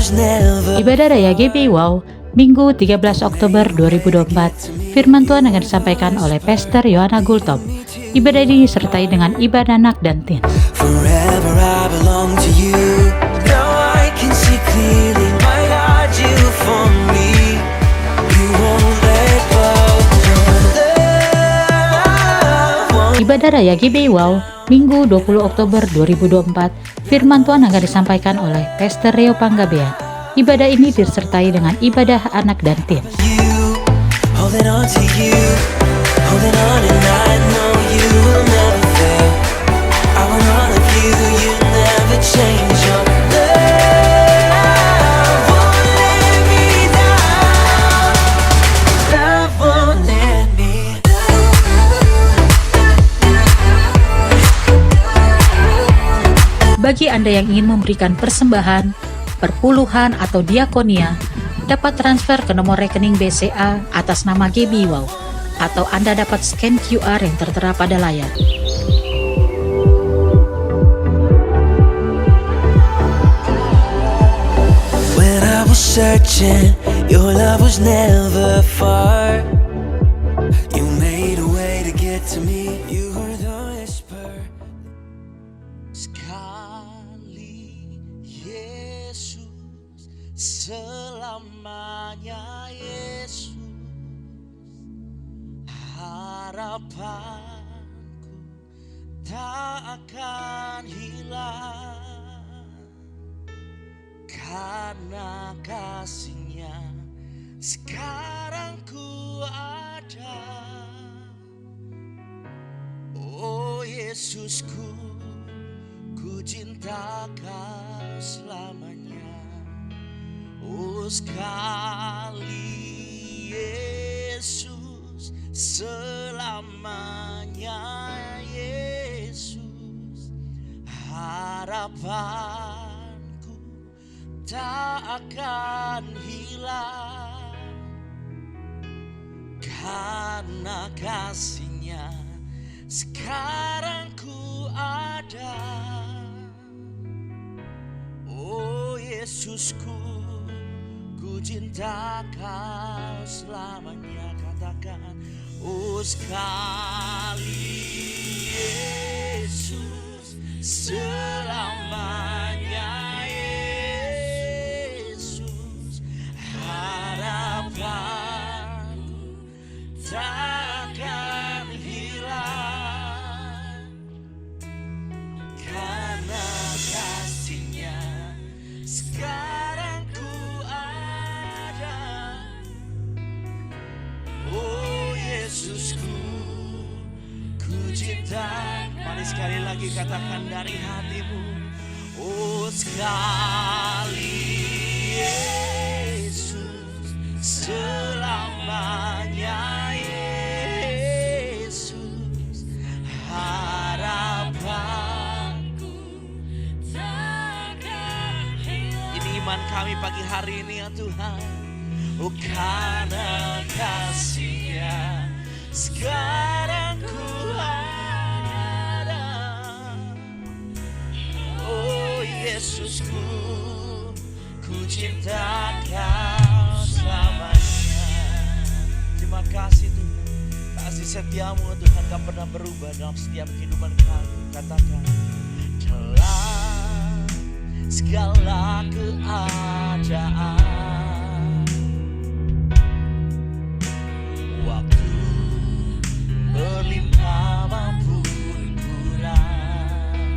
Ibadah Raya GBI Wow, Minggu 13 Oktober 2024. Firman Tuhan akan disampaikan oleh Pastor Yohana Gultom. Ibadah ini disertai dengan ibadah anak dan teen. Forever I belong to you. Now I can see clearly, my God, you for me. You won't let go. Your love. Ibadah Raya GBI Wow, Minggu 20 Oktober 2024. Firman Tuhan akan disampaikan oleh Pastor Rio Panggabea. Ibadah ini disertai dengan ibadah anak dan teen. You, holding on to you, holding on, and I know you will never fail. I want all of you, you never change your love. Won't let me down. Love won't let me Bagi Anda yang ingin memberikan persembahan, perpuluhan atau diakonia, dapat transfer ke nomor rekening BCA atas nama GBI Wow, atau Anda dapat scan QR yang tertera pada layar. When I was searching, your love was never far. You made a way to get to me. You were the whisper. Sekali Yesus, selamanya Yesus. Harapanku tak akan hilang, karena kasih-Nya sekarang ku ada. Oh Yesusku, ku cinta Kau selamanya. Oh sekali Yesus, selamanya Yesus. Harapanku tak akan hilang, karena kasih-Nya sekarang ku ada. Oh Yesusku, ku cinta Kau selamanya. Katakan, oh sekali Yesus, selamanya Yesus. Harapanku takkan hilang, karena kasih-Nya sekarang ku ada. Oh Yesusku, ku cinta. Mari sekali lagi katakan dari hatimu. Oh sekali Yesus, selamanya Yesus. Harapanku takkan hilang. Ini iman kami pagi hari ini ya Tuhan. Oh karena kasih-Nya sekarang ku ada. Oh Yesusku, ku cinta Kau selamanya. Terima kasih Tuhan, kasih setia-Mu Tuhan tak pernah berubah dalam setiap kehidupan kami. Katakan, dalam segala keadaan, waktu berlimpah maupun kurang,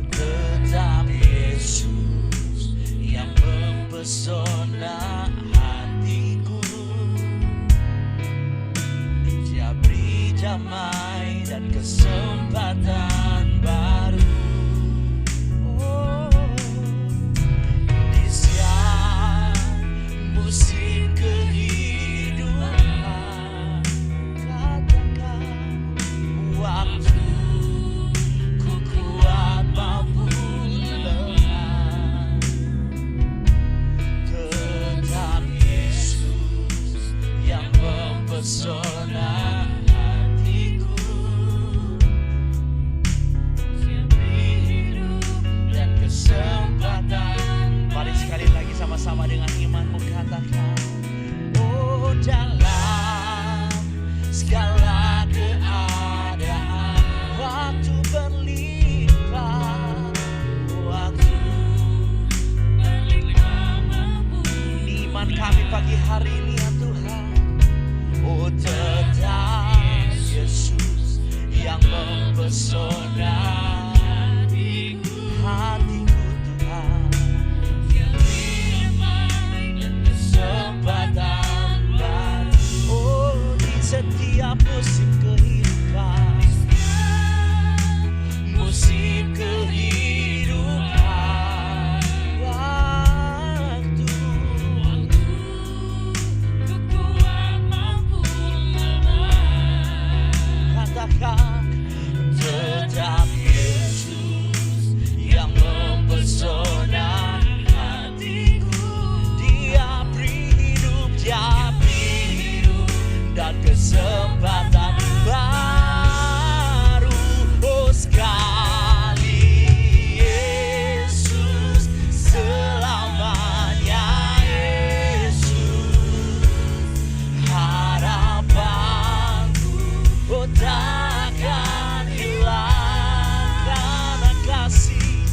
tetap Yesus yang mempesona hatiku. Dia beri damai dan kesempatan baru. Oh, di setiap musim kehidupan, katakan, waktu ku kuat maupun lemah, pagi hari ini ya Tuhan. Oh tetap Yesus yang mempesona hatiku Tuhan. Kesempatan baru, oh di setiap musim kehidupan, musim kehidupan, waktu kekuatan mampu katakan tetap Yesus yang mempesona hatiku. Dia beri hidup, dia beri hidup dan kesempatan baru. Oh sekali Yesus, selamanya Yesus, harapanku oh takkan hilang karena kasih,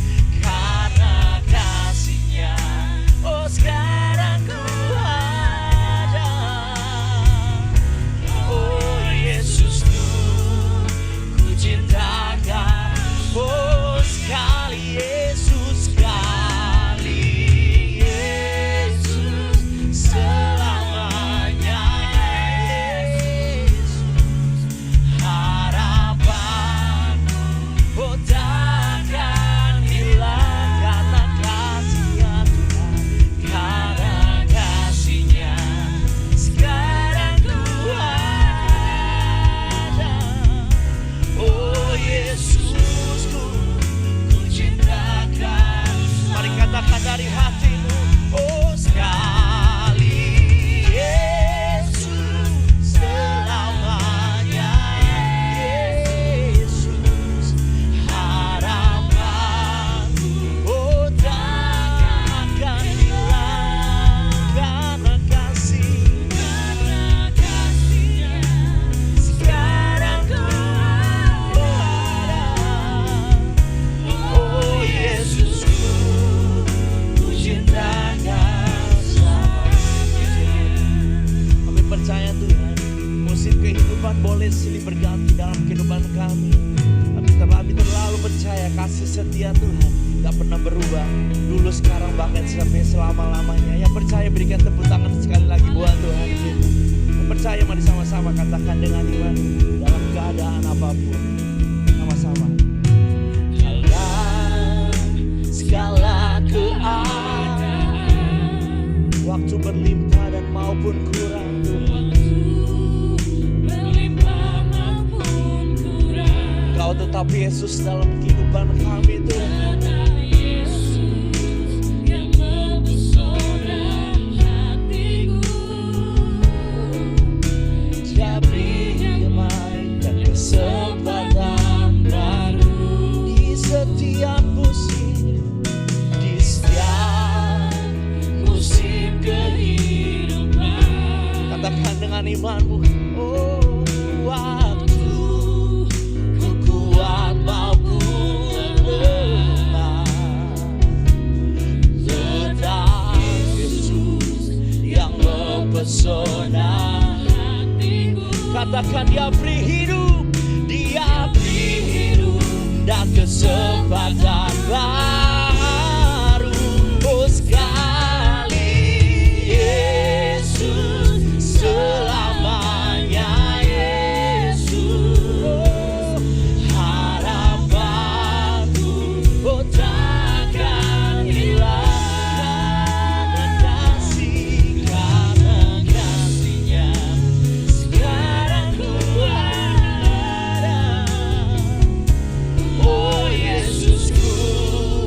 karena kasihnya. Oh sekarang ku ada, oh Yesusku ku cintakan. Oh sekali Yesus, sekali Yesus, selamanya Yesus, harapanku oh takkan hilang karena kasihnya Tuhan, karena kasihnya. Sekarang ku ada, oh Yesusku ku cintakan. Mari katakan dari hatimu, oh sekali Yesus, selamanya Yesus, harapanku oh takkan hilang karena kasih, karena kasihnya. Sekarang ku ada, oh Yesusku ku cintakan selamanya. Kami percaya Tuhan, musim kehidupan boleh silih berganti dalam kehidupan kami, tapi kami terlalu percaya kasih setia Tuhan gak pernah berubah, dulu sekarang bahkan sampai selama-lamanya. Yang percaya berikan tepuk tangan sekali lagi buat Tuhan kita. Yang percaya mari sama-sama katakan dengan iman dalam keadaan apapun, sama-sama. Dalam segala keadaan, waktu berlimpah dan maupun kurang Tuhan, Kau tetap Yesus dalam kehidupan kami Tuhan. Dia beri damai dan kesempatan baru di setiap musim, di setiap musim kehidupan. Katakan dengan imanmu, oh waktu ku kuat maupun lemah, tetap Yesus yang mempesona. Katakan dia beri hidup, dia beri hidup dan kesempatan baru. Oh sekali Yesus, selamanya Yesus, oh, harapanku oh takkan hilang karena kasih, karena kasihnya. Sekarang ku ada, oh Yesusku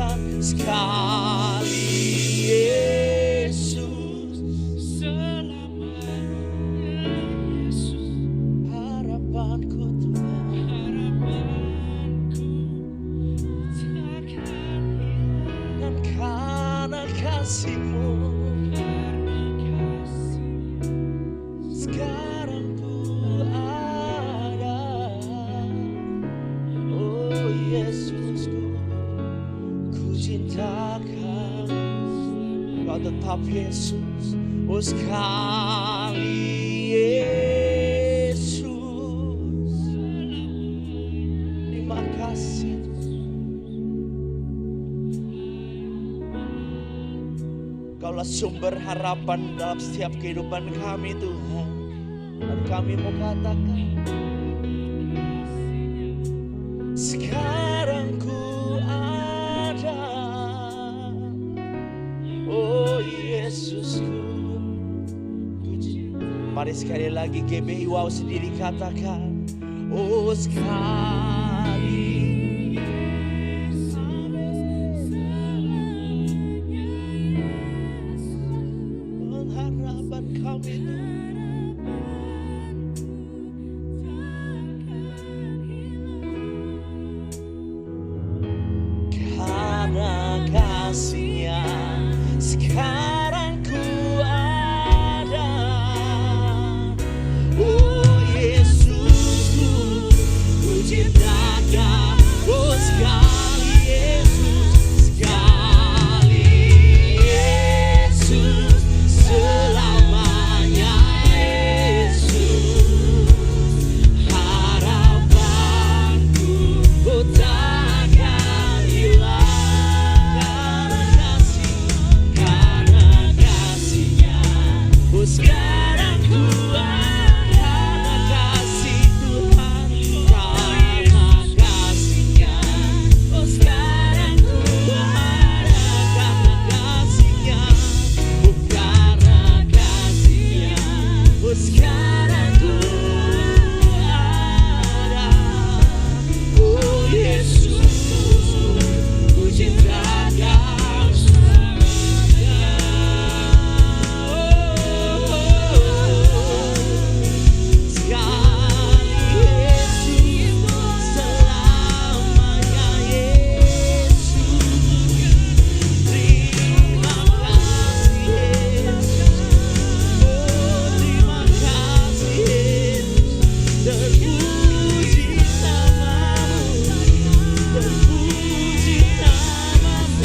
takkan sekali Yesus selamanya. Yesus harapanku Tuhan, harapanku takkan hilang. Dan karena kasih-Mu sekarang ku ada. Oh Yesusku, ku cintakan Kau tetap Yesus. Oh sekali Yesus, terima kasih. Kaulah sumber harapan dalam setiap kehidupan kami Tuhan. Dan kami mau katakan, sekarang ku ada. Oh Yesusku, mari sekali lagi GBI Wow sendiri katakan, oh sekali harapan kami karena kasih-Nya sekarang ku ada. Oh Yesusku, ku cintakan. Oh sekali Yesus, sekali Yesus selamanya. Yesus harapanku, oh takkan hilang. Karena kasih-Nya, oh sekarang ku ada. Karena kasih Tuhan, karena kasih-Nya, oh sekarang ku ada. Karena kasih-Nya, oh karena kasih-Nya, oh sekarang ku ada. Oh Yesus, ku cintakan sekali Yesus selamanya. Yesus, terima kasih Yesus. Oh terima kasih Yesus. Terpuji nama-Mu, terpuji nama-Mu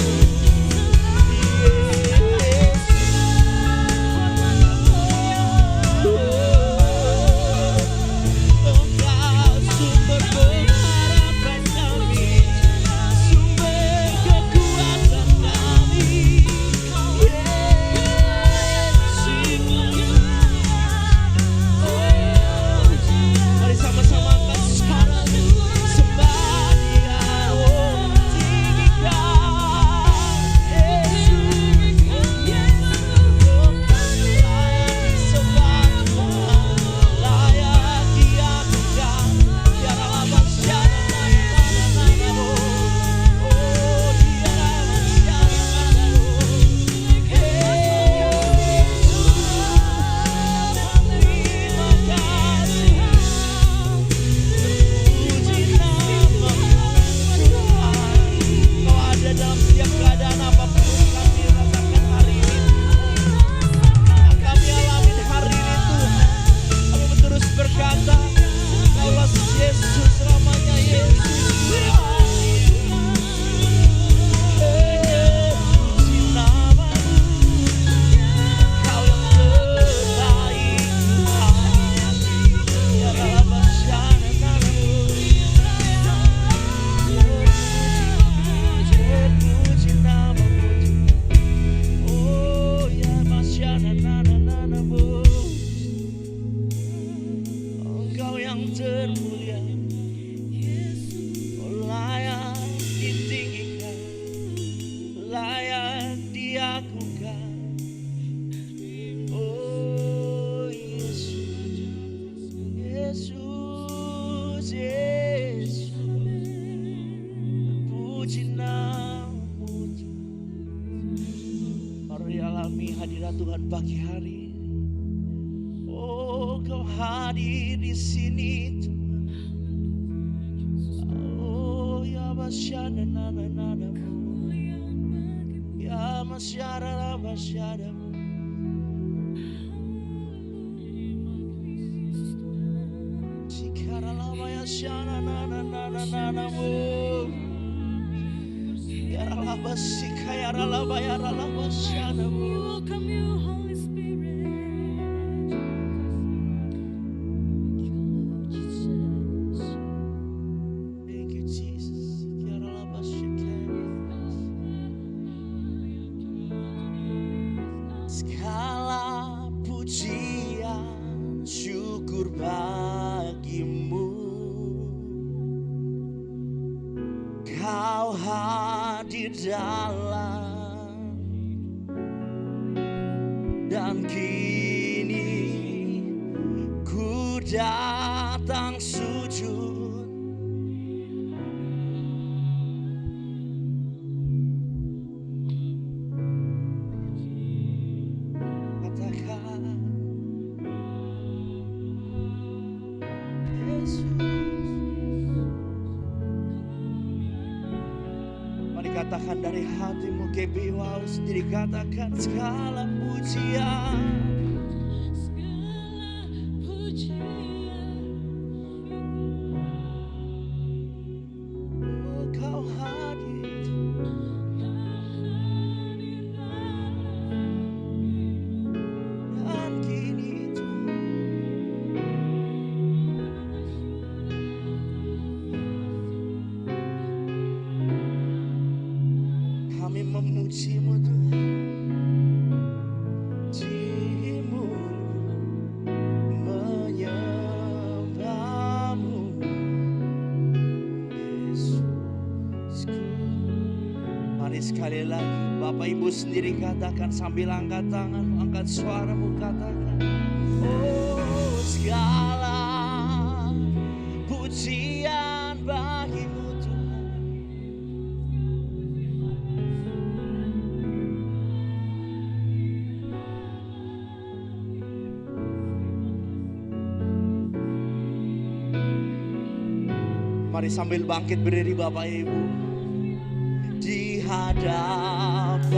Engkau sumber pengharapan kami, sumber kekuatan kami. Mari sama-sama angkat suara sembah Dia, oh tinggikan Yesus. Layak disembah Tuhan, layak diagukan. Biar Allah siapa mana-mana, oh Dia Kau ada dalam setiap keadaan apapun kami rasakan hari ini, kami alami hari ini Tuhan. Kami terus berkata, Kaulah Yesus selamanya. Yesus puji nama-Mu, Kau yang terbaik Tuhan. Ya Rabbah syana-nana-Mu, puji nama-Mu Tuhan. Oh ya masyana-nana-nana-Mu, Engkau yang termulia, oh layak ditinggikan, layak diagukan. Oh Yesus, Yesus, Yesus, puji nama-Mu. Tuhan pagi hari ini. Oh, Kau hadir di sini Tuhan. Oh, ya masyada nana-nanamu, ya masyada masyadamu. Sikara lama ya syana nana-nanamu. Ya ralaba sika ya ralaba syadamu. Welcome you, Holy Spirit. Thank you, Jesus. Ya ralaba sika. Segala pujian syukur bagimu. Kau hadir dalam, dan kini ku datang sujud. Katakan Yesus. Mari katakan dari hatimu, GB Wow sendiri katakan segala pujian. Segala pujian, Oh, Kau hadir, dan kini kami memuji-Mu Tuhan. Puji-Mu, menyembah-Mu, Yesusku. Mari sekali lagi Bapak Ibu sendiri katakan sambil angkat tanganmu, angkat suaramu, katakan oh, segala pujian bagi-Mu Tuhan. Mari sambil bangkit berdiri Bapak Ibu di hadapan-Mu.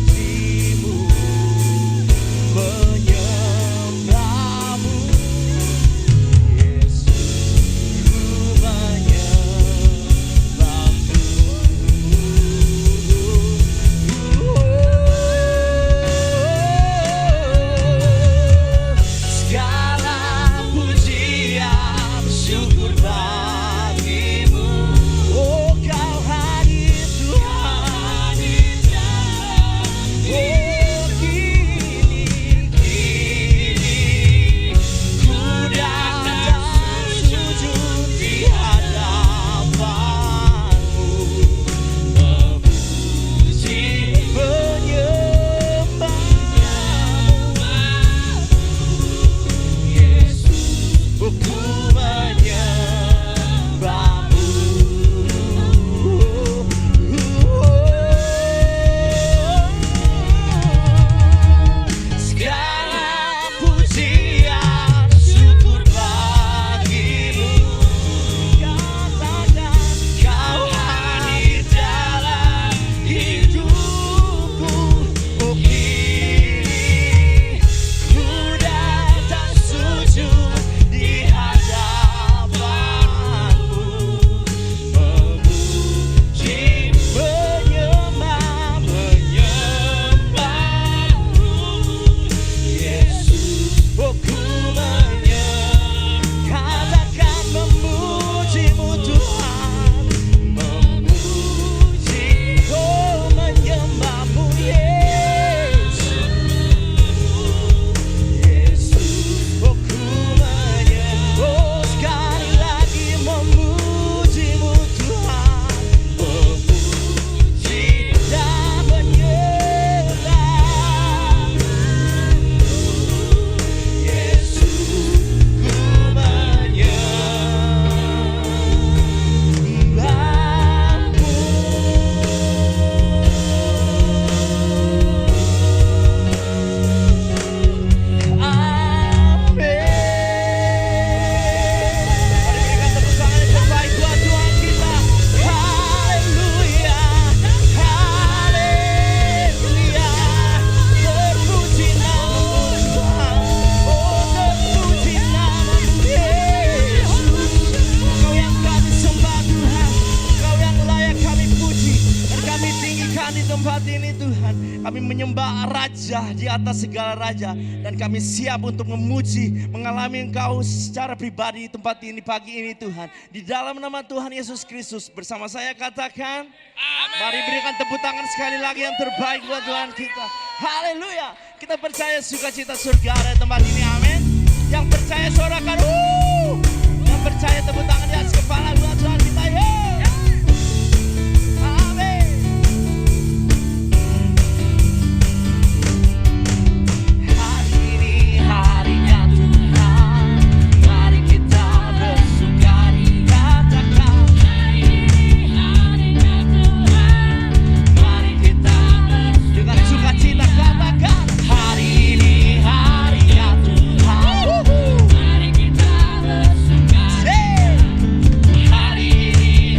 Puji-Mu, menyembah-Mu, Yesus, ku menyembah-Mu. Segala pujian syukur bagimu. Oh, Kau Raja di atas segala raja. Dan kami siap untuk memuji, mengalami Engkau secara pribadi di tempat ini pagi ini Tuhan. Di dalam nama Tuhan Yesus Kristus, bersama saya katakan, mari berikan tepuk tangan sekali lagi yang terbaik buat Tuhan kita. Haleluya. Kita percaya sukacita surga ada di tempat ini, amin. Yang percaya sorakan, yang percaya tepuk tangan di atas kepala buat Tuhan kita, amin. Hari ini harinya Tuhan, mari kita bersukari, katakan. Hari ini harinya Tuhan, mari kita dengan sukacita katakan. Hari ini harinya Tuhan, mari kita bersukari. Hari ini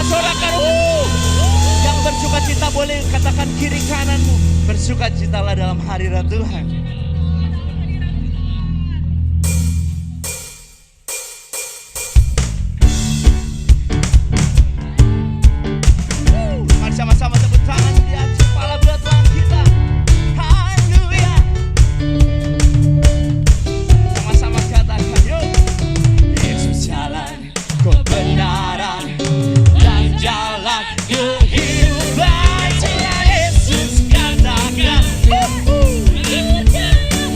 sorak-sorakan. Yang bersuka cita boleh katakan kiri kananmu. Bersuka citalah dalam hadirat Tuhan. Mari sama-sama tepuk tangan di atas kepala buat Tuhan kita. Haleluya. Sama-sama katakan yuk. Yesus jalan kebenaran dan jalan kehidupan. Dia Yesus katakan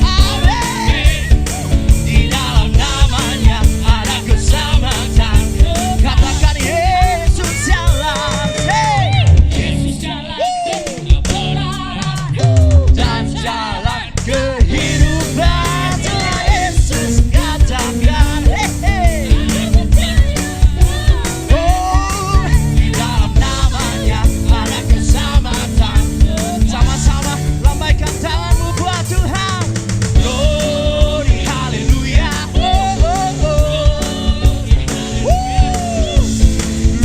amin. Di dalam namanya ada keselamatan. Katakan Yesus jalan, Yesus jalan kebenaran dan jalan kehidupan. Dia Yesus katakan oh, di dalam namanya ada keselamatan. Sama-sama lambaikan tanganmu buat Tuhan. Glory, haleluya.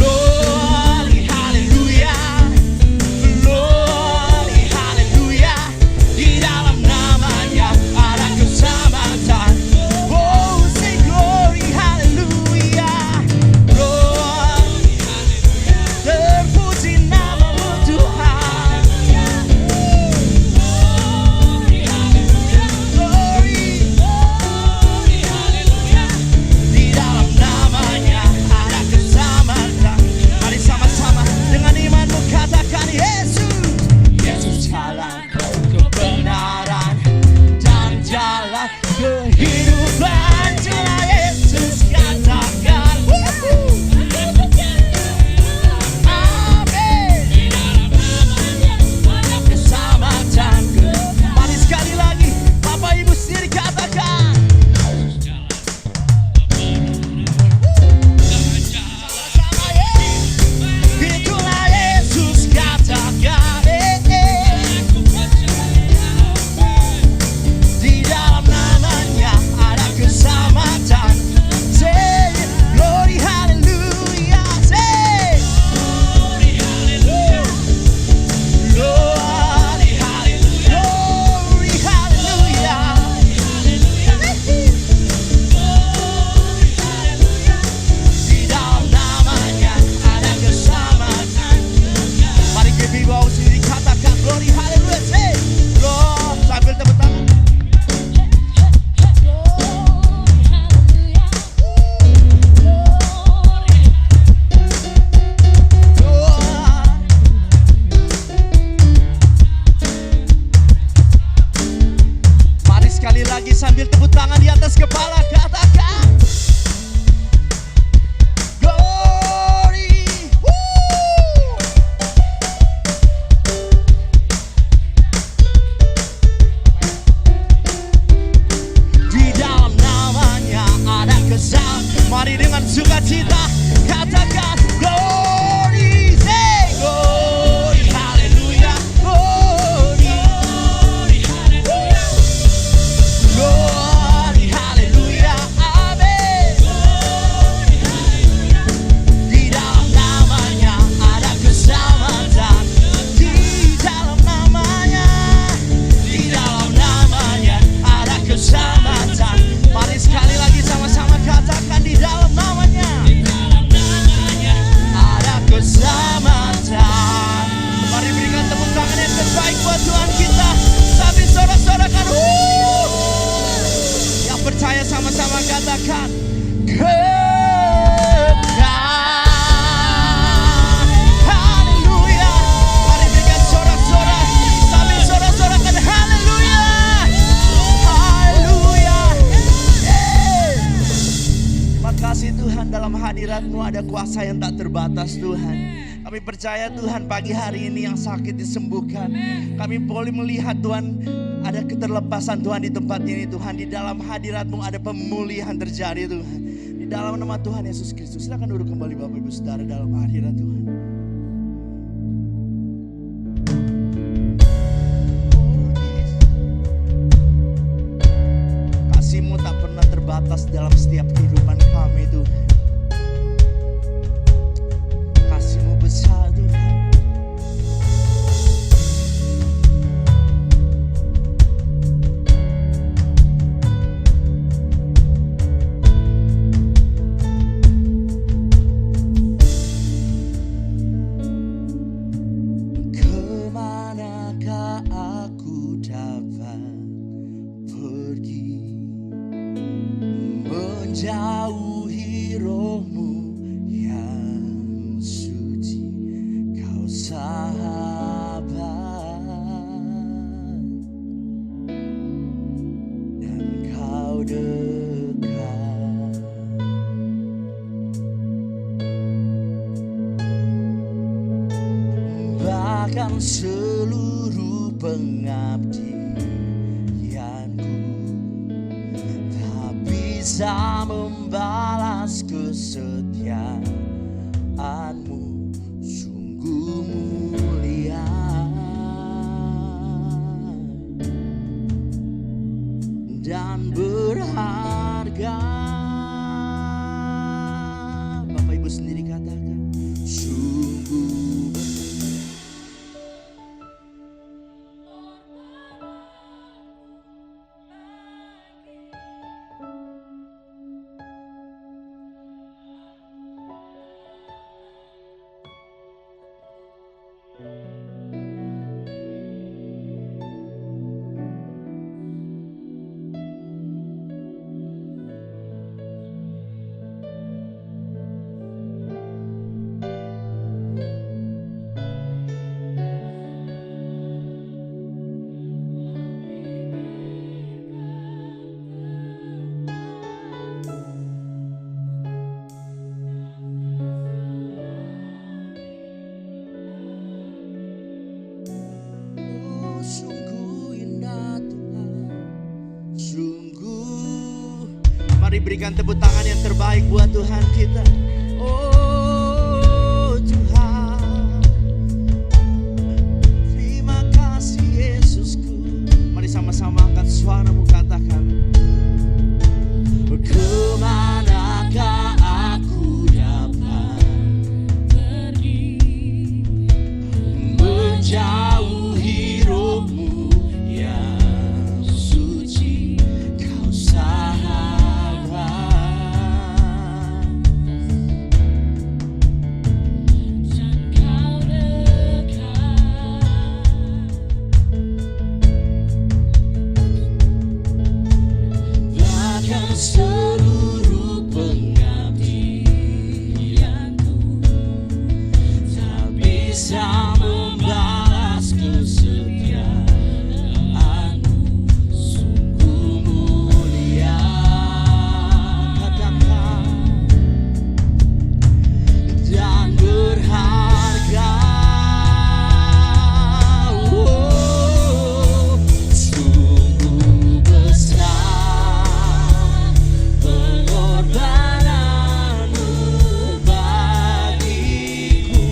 Glory, haleluya. Glory, haleluya. Di dalam namanya ada keselamatan. Oh, say glory, haleluya. Glory, terpuji namamu Tuhan. Di dalam namanya ada keselamatan. Mari sama-sama dengan imanmu katakan Yesus. Yesus jalan kebenaran dan jalan kehidupan. Dia Yesus katakan amin. Keselamatan. Mari sekali lagi Bapak Ibu sendiri katakan. Sama-sama itulah Yesus katakan di dalam namanya ada keselamatan. Say glory hallelujah. Say glory hallelujah. Glory hallelujah. Glory hallelujah. Di dalam namanya ada keselamatan. Mari kita bawa sendiri katakan glory hallelujah. Say glory sambil tepuk tangan. Mari sekali lagi sambil tepuk tangan di atas kepala katakan glory. Di dalam namanya ada keselamatan. Mari dengan sukacita katakan glory. Say glory hallelujah. Glory. Glory hallelujah. Amin. Di dalam namanya ada keselamatan. Di dalam namanya ada keselamatan. Mari sekali lagi sama-sama katakan di dalam namanya ada keselamatan. Mari berikan tepuk tangan yang terbaik buat Tuhan kita sambil sorak-sorakan. Yang percaya sama-sama katakan haleluya. Mari berikan sorak-sorak sambil sorak-sorakan haleluya. Haleluya. Terima kasih Tuhan, dalam hadirat-Mu ada kuasa yang tak terbatas Tuhan. Kami percaya Tuhan pagi hari ini yang sakit disembuhkan. Kami boleh melihat Tuhan ada keterlepasan Tuhan di tempat ini Tuhan. Di dalam hadirat-Mu ada pemulihan terjadi Tuhan. Di dalam nama Tuhan Yesus Kristus. Silakan duduk kembali Bapak Ibu Saudara dalam hadirat Tuhan. Kasih-Mu tak pernah terbatas dalam setiap kehidupan kami Tuhan. Kasih menyerahkan seluruh pengabdianku, tak bisa membalas kesetiaanmu, sungguh mulia dan berharga. Bapak Ibu sendiri katakan, sungguh sungguh indah Tuhan, sungguh. Mari berikan tepuk tangan yang terbaik buat Tuhan kita. Oh Tuhan, terima kasih Yesusku. Mari sama-sama angkat suaramu, katakan, kemanakah aku dapat Pergi menjauhi rohmu yang suci, kau sahabat. dan kau dekat. Bahkan seluruh pengabdianku tak bisa membalas kesetiaanmu, sungguh mulia. Katakan, dan berharga. Oh, sungguh besar pengorbananmu bagiku,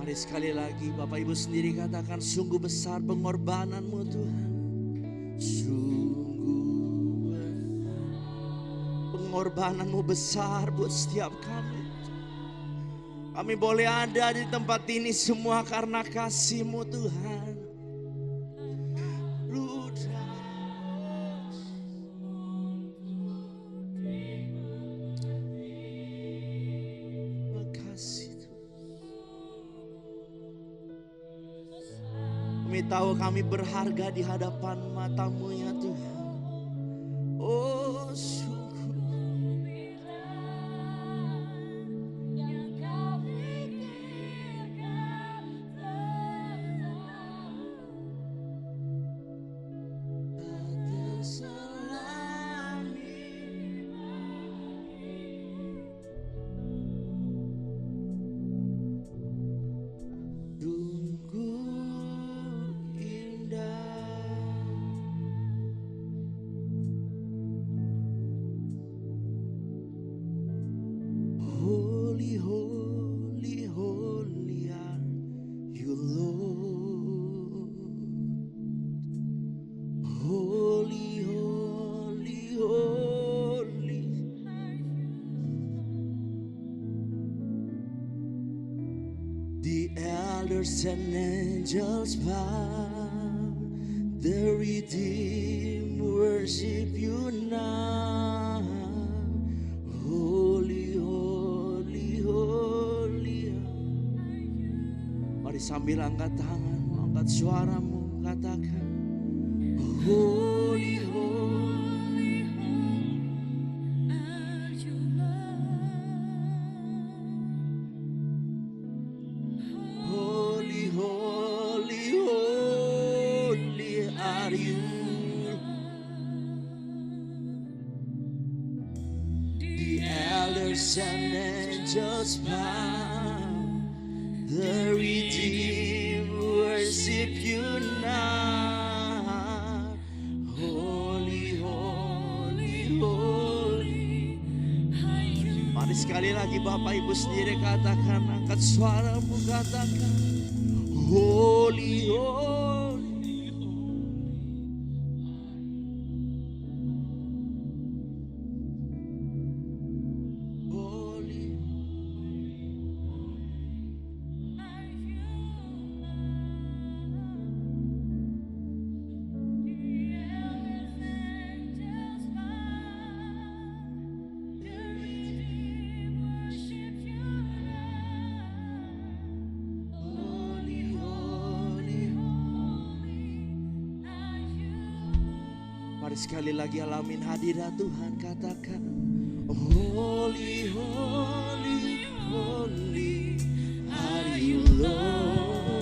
Mari sekali lagi Bapak Ibu sendiri katakan, sungguh besar pengorbananmu Tuhan. Sungguh pengorbananmu besar buat setiap kami. Kami boleh ada di tempat ini semua karena kasih-Mu Tuhan. Makasih Tuhan. Kami tahu kami berharga di hadapan mata-Mu ya Tuhan. Oh sungguh. Holy, holy, holy are you, Lord. Holy, holy, holy. The elders and angels bow, the redeemed worship you now. Holy, holy, holy. Mari sambil angkat tangan, angkat suaramu, katakan holy, holy. Holy, holy, holy are you. The elders and angels bow, the redeemed worship you now. Holy, holy, holy. Mari sekali lagi Bapak Ibu sendiri katakan, angkat suaramu, katakan holy, holy. Holy. Holy, holy. Mari sekali lagi alamin hadirat Tuhan, katakan holy, holy, holy are you, Lord.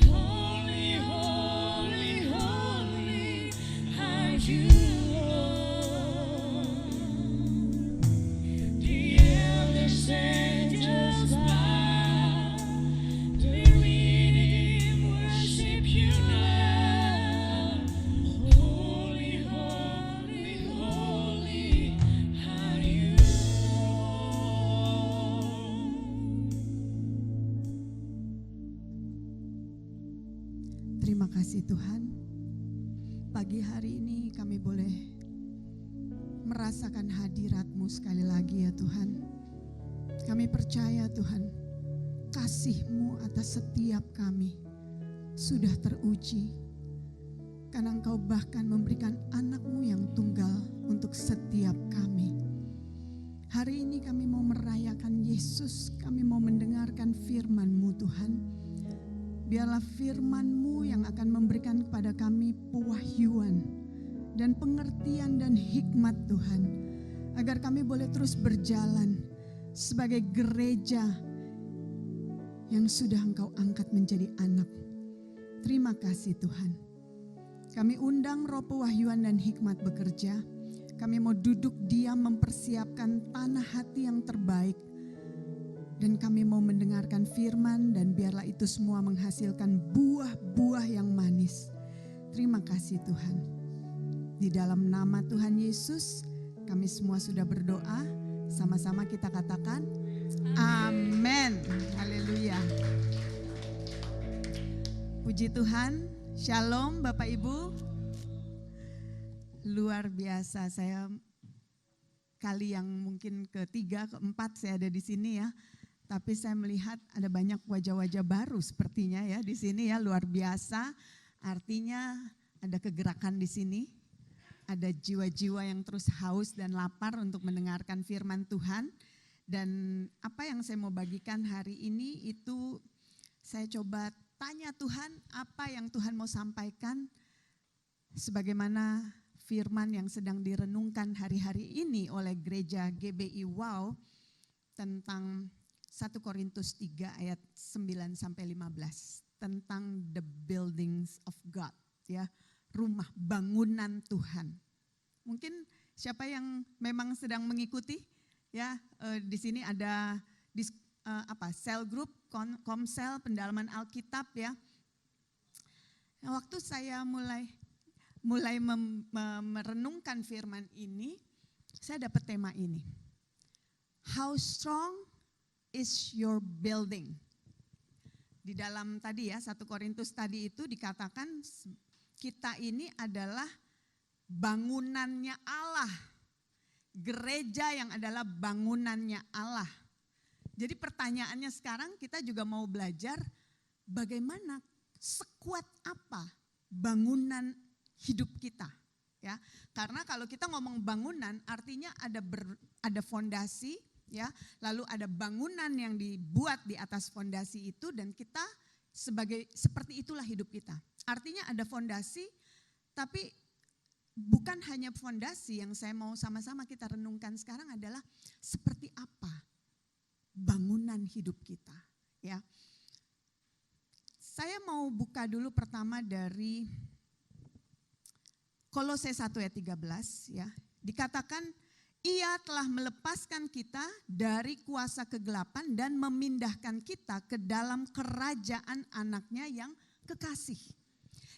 Holy, holy, holy are you, Lord. The elders angels bow, the redeemed worship you now. Holy, holy, holy are you, Terima kasih Tuhan. Pagi hari ini kami boleh merasakan hadirat-Mu sekali lagi ya Tuhan. Kami percaya Tuhan, kasih-Mu atas setiap kami sudah teruji. Karena Engkau bahkan memberikan anak-Mu yang tunggal untuk setiap kami. Hari ini kami mau merayakan Yesus, kami mau mendengarkan firman-Mu Tuhan. Biarlah firman-Mu yang akan memberikan kepada kami pewahyuan dan pengertian dan hikmat Tuhan. Agar kami boleh terus berjalan sebagai gereja yang sudah Engkau angkat menjadi anak. Terima kasih Tuhan. Kami undang roh pewahyuan dan hikmat bekerja. Kami mau duduk diam mempersiapkan tanah hati yang terbaik. Dan kami mau mendengarkan firman dan biarlah itu semua menghasilkan buah-buah yang manis. Terima kasih Tuhan. Di dalam nama Tuhan Yesus kami semua sudah berdoa. Sama-sama kita katakan Amin. Haleluya. Puji Tuhan. Shalom Bapak Ibu. Luar biasa, saya kali yang mungkin ketiga, keempat saya ada di sini ya. Tapi saya melihat ada banyak wajah-wajah baru sepertinya ya di sini ya, luar biasa. Artinya ada kegerakan di sini. Ada jiwa-jiwa yang terus haus dan lapar untuk mendengarkan firman Tuhan. Dan apa yang saya mau bagikan hari ini itu saya coba tanya Tuhan, apa yang Tuhan mau sampaikan sebagaimana firman yang sedang direnungkan hari-hari ini oleh gereja GBI Wow tentang 1 Korintus 3 ayat 9 sampai 15 tentang the buildings of God ya, rumah bangunan Tuhan. Mungkin siapa yang memang sedang mengikuti ya, di sini ada cell group, komsel pendalaman Alkitab ya. Waktu saya mulai merenungkan firman ini, saya dapat tema ini. How strong is your building? Di dalam tadi ya, 1 Korintus tadi itu dikatakan kita ini adalah bangunannya Allah. Gereja yang adalah bangunannya Allah. Jadi pertanyaannya sekarang kita juga mau belajar bagaimana sekuat apa bangunan hidup kita ya. Karena kalau kita ngomong bangunan artinya ada fondasi ya, lalu ada bangunan yang dibuat di atas fondasi itu dan kita seperti itulah hidup kita. Artinya ada fondasi tapi bukan hanya fondasi, yang saya mau sama-sama kita renungkan sekarang adalah seperti apa bangunan hidup kita ya. Saya mau buka dulu pertama dari Kolose 1 ayat 13 ya. Dikatakan ia telah melepaskan kita dari kuasa kegelapan dan memindahkan kita ke dalam kerajaan anaknya yang kekasih.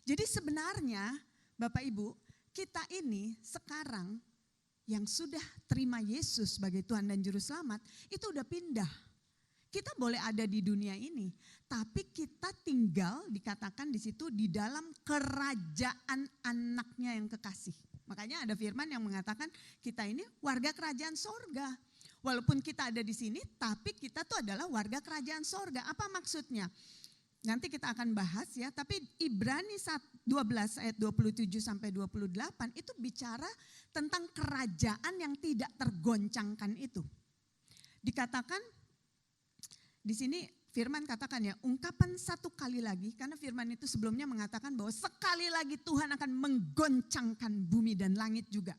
Jadi sebenarnya Bapak Ibu, kita ini sekarang yang sudah terima Yesus sebagai Tuhan dan Juru Selamat, itu udah pindah. Kita boleh ada di dunia ini, tapi kita tinggal dikatakan di situ di dalam kerajaan anaknya yang kekasih. Makanya ada firman yang mengatakan kita ini warga kerajaan sorga. Walaupun kita ada di sini, tapi kita tuh adalah warga kerajaan sorga. Apa maksudnya? Nanti kita akan bahas ya, tapi Ibrani 12 ayat 27 sampai 28 itu bicara tentang kerajaan yang tidak tergoncangkan itu. Dikatakan di sini firman katakan ya, ungkapan satu kali lagi, karena firman itu sebelumnya mengatakan bahwa sekali lagi Tuhan akan menggoncangkan bumi dan langit juga.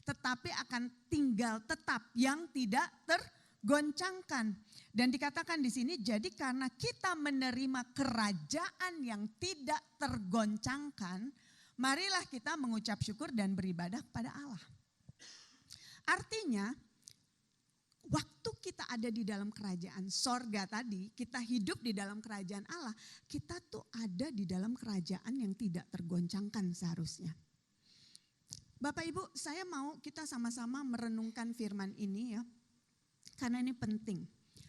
Tetapi akan tinggal tetap yang tidak tergoncangkan. Dan dikatakan di sini, jadi karena kita menerima kerajaan yang tidak tergoncangkan, marilah kita mengucap syukur dan beribadah kepada Allah. Artinya, waktu kita ada di dalam kerajaan sorga tadi, kita hidup di dalam kerajaan Allah, kita tuh ada di dalam kerajaan yang tidak tergoncangkan seharusnya. Bapak Ibu, saya mau kita sama-sama merenungkan firman ini ya, karena ini penting.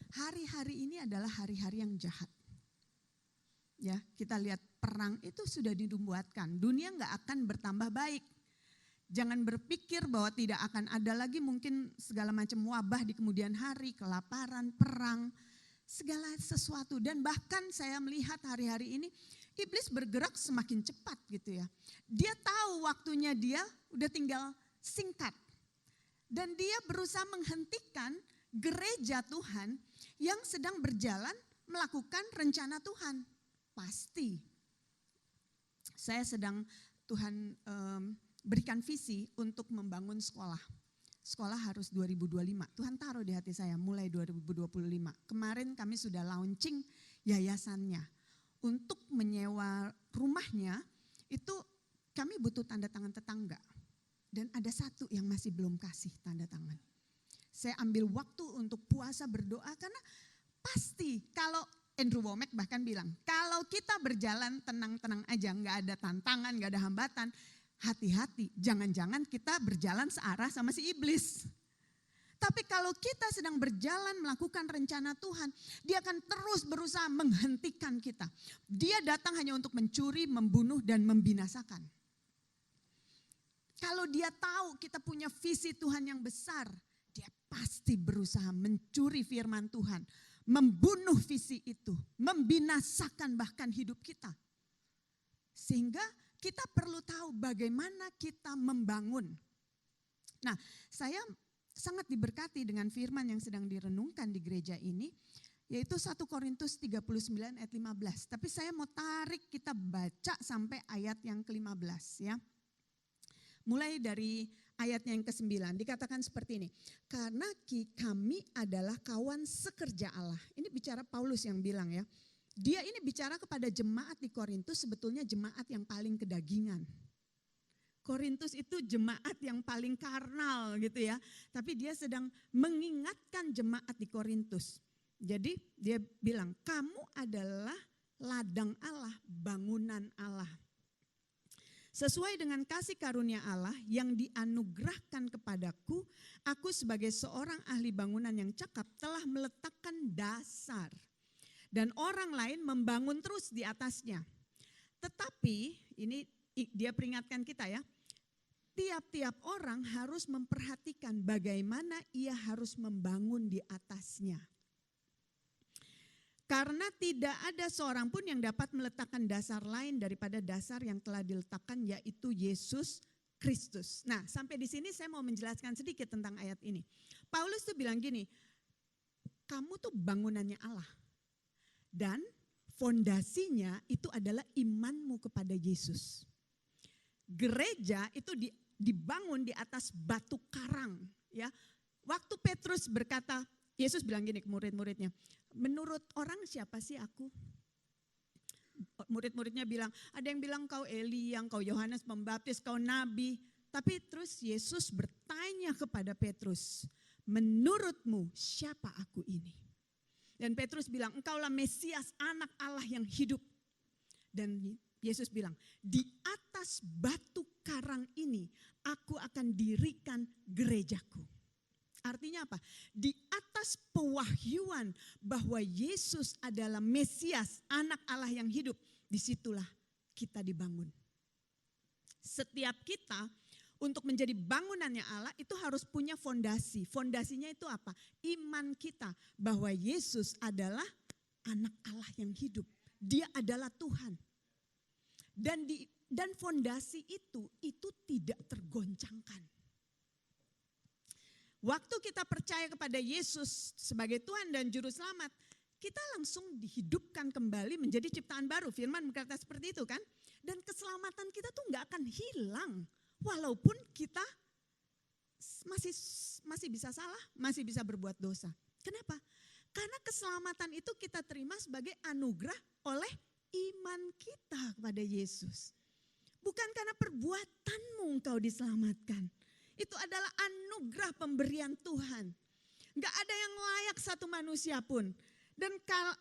Hari-hari ini adalah hari-hari yang jahat. Ya, kita lihat perang itu sudah dibuatkan, dunia gak akan bertambah baik. Jangan berpikir bahwa tidak akan ada lagi mungkin segala macam wabah di kemudian hari, kelaparan, perang, segala sesuatu. Dan bahkan saya melihat hari-hari ini iblis bergerak semakin cepat gitu ya. Dia tahu waktunya dia udah tinggal singkat. Dan dia berusaha menghentikan gereja Tuhan yang sedang berjalan melakukan rencana Tuhan. Pasti. Saya sedang Tuhan berikan visi untuk membangun sekolah. Sekolah harus 2025. Tuhan taruh di hati saya mulai 2025. Kemarin kami sudah launching yayasannya. Untuk menyewa rumahnya itu kami butuh tanda tangan tetangga. Dan ada satu yang masih belum kasih tanda tangan. Saya ambil waktu untuk puasa berdoa karena pasti kalau Andrew Womack bahkan bilang, kalau kita berjalan tenang-tenang aja, gak ada tantangan, gak ada hambatan, hati-hati, jangan-jangan kita berjalan searah sama si iblis. Tapi kalau kita sedang berjalan melakukan rencana Tuhan, dia akan terus berusaha menghentikan kita. Dia datang hanya untuk mencuri, membunuh, dan membinasakan. Kalau dia tahu kita punya visi Tuhan yang besar, dia pasti berusaha mencuri firman Tuhan, membunuh visi itu, membinasakan bahkan hidup kita. Sehingga kita perlu tahu bagaimana kita membangun. Nah, saya sangat diberkati dengan firman yang sedang direnungkan di gereja ini, yaitu 1 Korintus 39 ayat 15. Tapi saya mau tarik kita baca sampai ayat yang ke-15 ya. Mulai dari ayatnya yang ke-9, dikatakan seperti ini. Karena kami adalah kawan sekerja Allah. Ini bicara Paulus yang bilang ya. Dia ini bicara kepada jemaat di Korintus, sebetulnya jemaat yang paling kedagingan. Korintus itu jemaat yang paling karnal gitu ya. Tapi dia sedang mengingatkan jemaat di Korintus. Jadi dia bilang, kamu adalah ladang Allah, bangunan Allah. Sesuai dengan kasih karunia Allah yang dianugerahkan kepadaku, aku sebagai seorang ahli bangunan yang cakap telah meletakkan dasar. Dan orang lain membangun terus di atasnya. Tetapi ini dia peringatkan kita ya. Tiap-tiap orang harus memperhatikan bagaimana ia harus membangun di atasnya. Karena tidak ada seorang pun yang dapat meletakkan dasar lain daripada dasar yang telah diletakkan, yaitu Yesus Kristus. Nah, sampai di sini saya mau menjelaskan sedikit tentang ayat ini. Paulus tuh bilang gini, kamu tuh bangunannya Allah. Dan fondasinya itu adalah imanmu kepada Yesus. Gereja itu dibangun di atas batu karang. Ya, waktu Petrus berkata, Yesus bilang gini ke murid-muridnya, menurut orang siapa sih aku? Murid-muridnya bilang, ada yang bilang kau Elia, kau Yohanes Pembaptis, kau Nabi. Tapi terus Yesus bertanya kepada Petrus, menurutmu siapa aku ini? Dan Petrus bilang, engkaulah Mesias, anak Allah yang hidup. Dan Yesus bilang, di atas batu karang ini aku akan dirikan gerejaku. Artinya apa? Di atas pewahyuan bahwa Yesus adalah Mesias, anak Allah yang hidup, disitulah kita dibangun. Setiap kita untuk menjadi bangunannya Allah itu harus punya fondasi. Fondasinya itu apa? Iman kita bahwa Yesus adalah anak Allah yang hidup. Dia adalah Tuhan. Dan fondasi itu tidak tergoncangkan. Waktu kita percaya kepada Yesus sebagai Tuhan dan Juru Selamat, kita langsung dihidupkan kembali menjadi ciptaan baru. Firman berkata seperti itu kan. Dan keselamatan kita tuh gak akan hilang. Walaupun kita masih bisa salah, masih bisa berbuat dosa. Kenapa? Karena keselamatan itu kita terima sebagai anugerah oleh iman kita kepada Yesus. Bukan karena perbuatanmu engkau diselamatkan. Itu adalah anugerah pemberian Tuhan. Gak ada yang layak satu manusia pun. Dan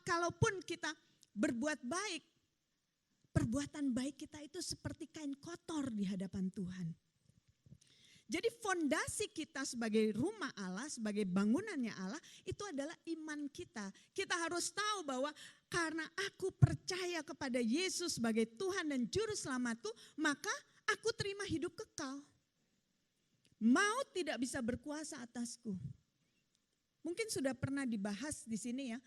kalaupun kita berbuat baik, perbuatan baik kita itu seperti kain kotor di hadapan Tuhan. Jadi fondasi kita sebagai rumah Allah, sebagai bangunannya Allah, itu adalah iman kita. Kita harus tahu bahwa karena aku percaya kepada Yesus sebagai Tuhan dan Juru Selamatku, maka aku terima hidup kekal. Maut tidak bisa berkuasa atasku. Mungkin sudah pernah dibahas di sini ya.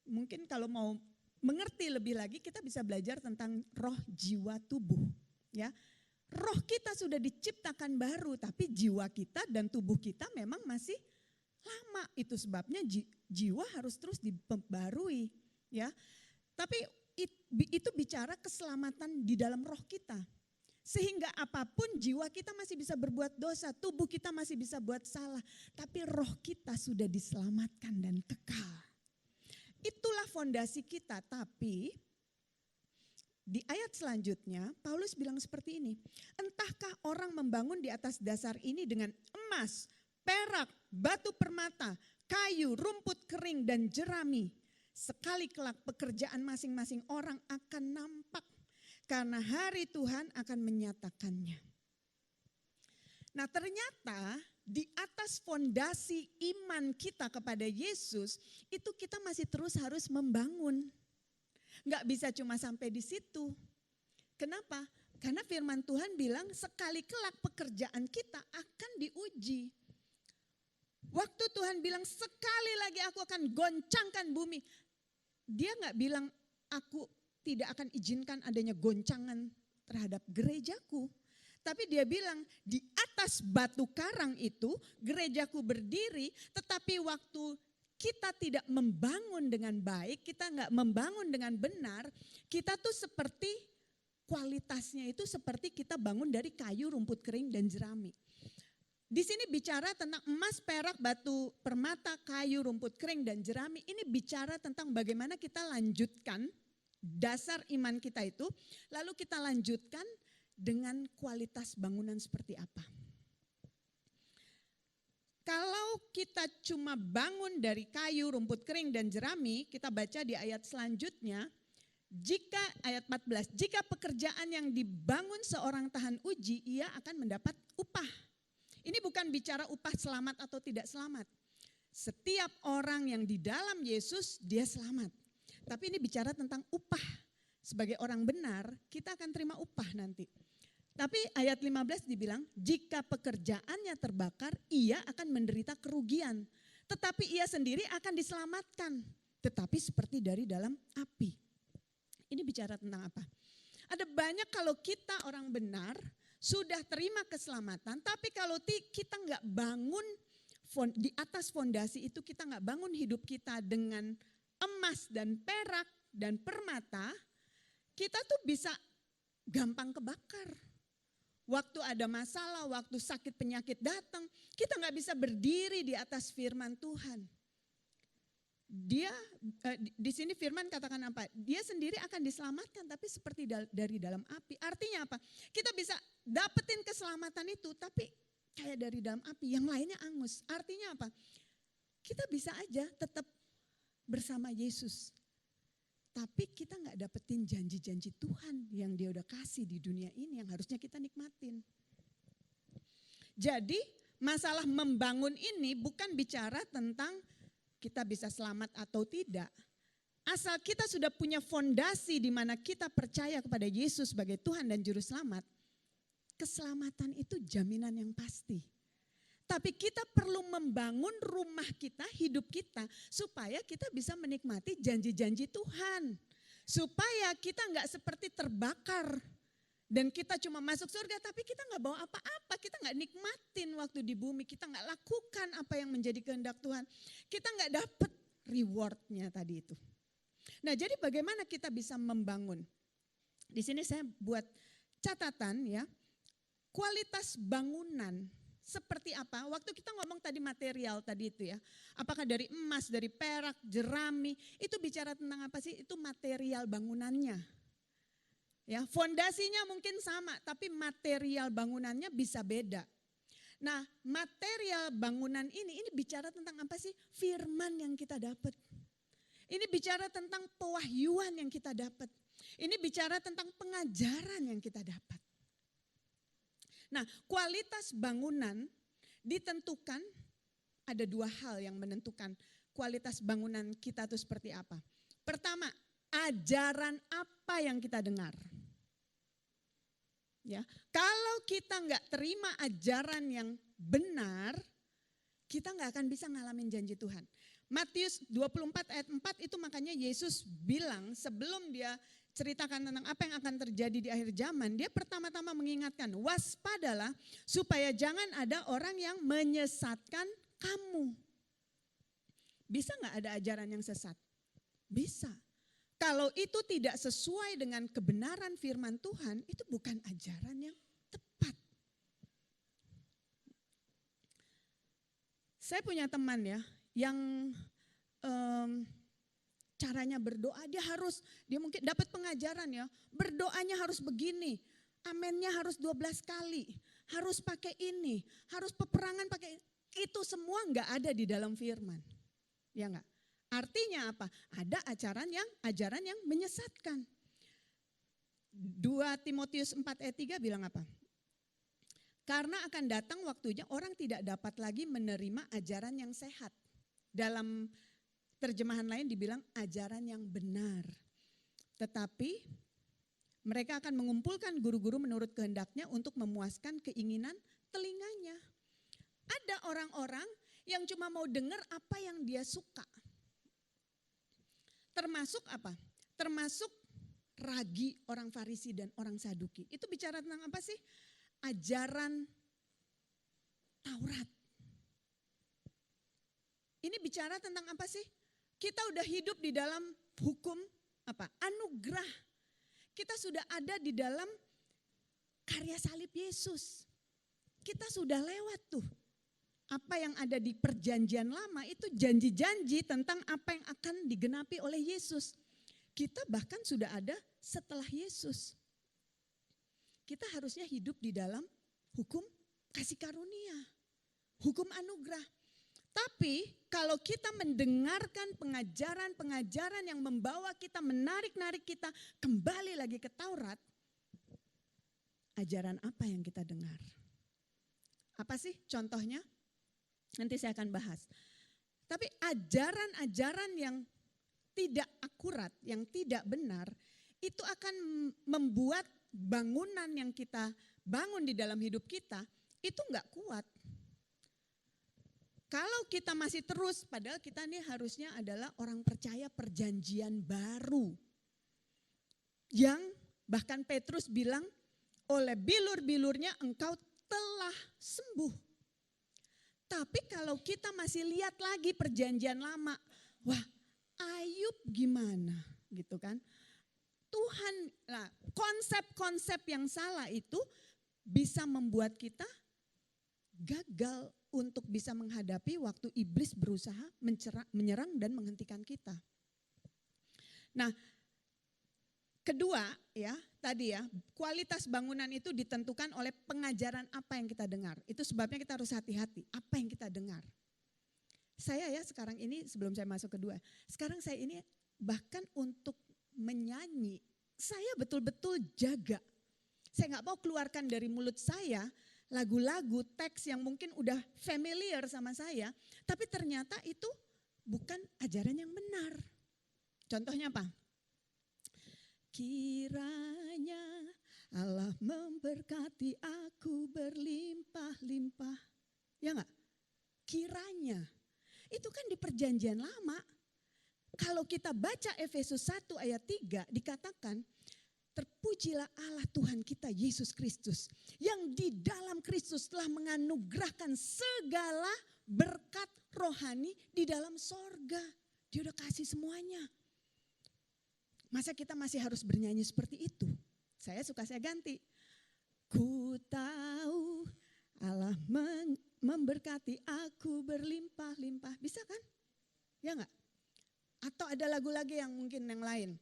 Mungkin kalau mau mengerti lebih lagi, kita bisa belajar tentang roh, jiwa, tubuh. Ya, roh kita sudah diciptakan baru, tapi jiwa kita dan tubuh kita memang masih lama. Itu sebabnya jiwa harus terus diperbarui. Ya, tapi itu bicara keselamatan di dalam roh kita. Sehingga apapun jiwa kita masih bisa berbuat dosa, tubuh kita masih bisa buat salah. Tapi roh kita sudah diselamatkan dan kekal. Itulah fondasi kita, tapi di ayat selanjutnya Paulus bilang seperti ini. Entahkah orang membangun di atas dasar ini dengan emas, perak, batu permata, kayu, rumput kering dan jerami. Sekali kelak pekerjaan masing-masing orang akan nampak karena hari Tuhan akan menyatakannya. Nah ternyata di atas fondasi iman kita kepada Yesus, itu kita masih terus harus membangun. Nggak bisa cuma sampai di situ. Kenapa? Karena firman Tuhan bilang sekali kelak pekerjaan kita akan diuji. Waktu Tuhan bilang sekali lagi aku akan goncangkan bumi. Dia nggak bilang aku tidak akan izinkan adanya goncangan terhadap gerejaku. Tapi dia bilang di atas batu karang itu gerejaku berdiri, tetapi waktu kita tidak membangun dengan baik, kita nggak membangun dengan benar, kita tuh seperti kualitasnya itu seperti kita bangun dari kayu, rumput kering dan jerami. Di sini bicara tentang emas, perak, batu permata, kayu, rumput kering dan jerami. Ini bicara tentang bagaimana kita lanjutkan dasar iman kita itu, lalu kita lanjutkan dengan kualitas bangunan seperti apa. Kalau kita cuma bangun dari kayu, rumput kering dan jerami, kita baca di ayat selanjutnya, jika ayat 14, jika pekerjaan yang dibangun seorang tahan uji, ia akan mendapat upah. Ini bukan bicara upah selamat atau tidak selamat. Setiap orang yang di dalam Yesus, dia selamat. Tapi ini bicara tentang upah. Sebagai orang benar, kita akan terima upah nanti. Tapi ayat 15 dibilang, jika pekerjaannya terbakar, ia akan menderita kerugian. Tetapi ia sendiri akan diselamatkan. Tetapi seperti dari dalam api. Ini bicara tentang apa? Ada banyak kalau kita orang benar, sudah terima keselamatan, tapi kalau kita nggak bangun di atas fondasi itu, kita nggak bangun hidup kita dengan emas dan perak dan permata, kita tuh bisa gampang kebakar. Waktu ada masalah, waktu sakit penyakit datang, kita nggak bisa berdiri di atas firman Tuhan. Dia di sini firman katakan apa? Dia sendiri akan diselamatkan, tapi seperti dari dalam api. Artinya apa? Kita bisa dapetin keselamatan itu, tapi kayak dari dalam api. Yang lainnya angus. Artinya apa? Kita bisa aja tetap bersama Yesus. Tapi kita nggak dapetin janji-janji Tuhan yang dia udah kasih di dunia ini yang harusnya kita nikmatin. Jadi masalah membangun ini bukan bicara tentang kita bisa selamat atau tidak. Asal kita sudah punya fondasi di mana kita percaya kepada Yesus sebagai Tuhan dan Juru Selamat, keselamatan itu jaminan yang pasti. Tapi kita perlu membangun rumah kita, hidup kita, supaya kita bisa menikmati janji-janji Tuhan. Supaya kita nggak seperti terbakar. Dan kita cuma masuk surga, tapi kita nggak bawa apa-apa. Kita nggak nikmatin waktu di bumi, kita nggak lakukan apa yang menjadi kehendak Tuhan. Kita nggak dapet rewardnya tadi itu. Nah, jadi bagaimana kita bisa membangun? Di sini saya buat catatan ya, kualitas bangunan. Seperti apa? Waktu kita ngomong tadi material tadi itu ya. Apakah dari emas, dari perak, jerami. Itu bicara tentang apa sih? Itu material bangunannya. Ya, fondasinya mungkin sama, tapi material bangunannya bisa beda. Nah, material bangunan ini bicara tentang apa sih? Firman yang kita dapat. Ini bicara tentang pewahyuan yang kita dapat. Ini bicara tentang pengajaran yang kita dapat. Nah, kualitas bangunan ditentukan, ada dua hal yang menentukan kualitas bangunan kita itu seperti apa. Pertama, ajaran apa yang kita dengar. Ya, kalau kita nggak terima ajaran yang benar, kita nggak akan bisa ngalamin janji Tuhan. Matius 24 ayat 4 itu makanya Yesus bilang sebelum dia ceritakan tentang apa yang akan terjadi di akhir zaman, dia pertama-tama mengingatkan, waspadalah supaya jangan ada orang yang menyesatkan kamu. Bisa nggak ada ajaran yang sesat? Bisa. Kalau itu tidak sesuai dengan kebenaran firman Tuhan, itu bukan ajaran yang tepat. Saya punya teman ya, yang caranya berdoa, dia mungkin dapat pengajaran ya, berdoanya harus begini, amennya harus 12 kali, harus pakai ini, harus peperangan pakai, itu semua enggak ada di dalam firman. Ya enggak? Artinya apa? Ada ajaran yang menyesatkan. 2 Timotius 4 ayat 3 bilang apa? Karena akan datang waktunya orang tidak dapat lagi menerima ajaran yang sehat. Dalam terjemahan lain dibilang ajaran yang benar. Tetapi mereka akan mengumpulkan guru-guru menurut kehendaknya untuk memuaskan keinginan telinganya. Ada orang-orang yang cuma mau dengar apa yang dia suka. Termasuk apa? Termasuk ragi orang Farisi dan orang Saduki. Itu bicara tentang apa sih? Ajaran Taurat. Ini bicara tentang apa sih? Kita udah hidup di dalam hukum apa? Anugerah. Kita sudah ada di dalam karya salib Yesus. Kita sudah lewat tuh. Apa yang ada di perjanjian lama itu janji-janji tentang apa yang akan digenapi oleh Yesus. Kita bahkan sudah ada setelah Yesus. Kita harusnya hidup di dalam hukum kasih karunia, hukum anugerah. Tapi kalau kita mendengarkan pengajaran-pengajaran yang membawa kita, menarik-narik kita kembali lagi ke Taurat, ajaran apa yang kita dengar? Apa sih contohnya? Nanti saya akan bahas. Tapi ajaran-ajaran yang tidak akurat, yang tidak benar, itu akan membuat bangunan yang kita bangun di dalam hidup kita itu enggak kuat. Kalau kita masih terus, padahal kita ini harusnya adalah orang percaya perjanjian baru. Yang bahkan Petrus bilang, oleh bilur-bilurnya engkau telah sembuh. Tapi kalau kita masih lihat lagi perjanjian lama, wah Ayub gimana gitu kan. Tuhan, lah, konsep-konsep yang salah itu bisa membuat kita gagal untuk bisa menghadapi waktu iblis berusaha menyerang dan menghentikan kita. Nah, kedua ya, tadi ya, kualitas bangunan itu ditentukan oleh pengajaran apa yang kita dengar. Itu sebabnya kita harus hati-hati, apa yang kita dengar. Saya ya sekarang ini, sebelum saya masuk kedua, sekarang saya ini bahkan untuk menyanyi, saya betul-betul jaga. Saya nggak mau keluarkan dari mulut saya lagu-lagu, teks yang mungkin udah familiar sama saya, tapi ternyata itu bukan ajaran yang benar. Contohnya apa? Kiranya Allah memberkati aku berlimpah-limpah. Ya enggak? Kiranya. Itu kan di perjanjian lama. Kalau kita baca Efesus 1 ayat 3 dikatakan, terpujilah Allah Tuhan kita Yesus Kristus yang di dalam Kristus telah menganugerahkan segala berkat rohani di dalam sorga. Dia udah kasih semuanya. Masa kita masih harus bernyanyi seperti itu? Saya ganti. Ku tahu Allah memberkati aku berlimpah-limpah. Bisa kan? Ya enggak? Atau ada lagu lagi yang mungkin yang lain.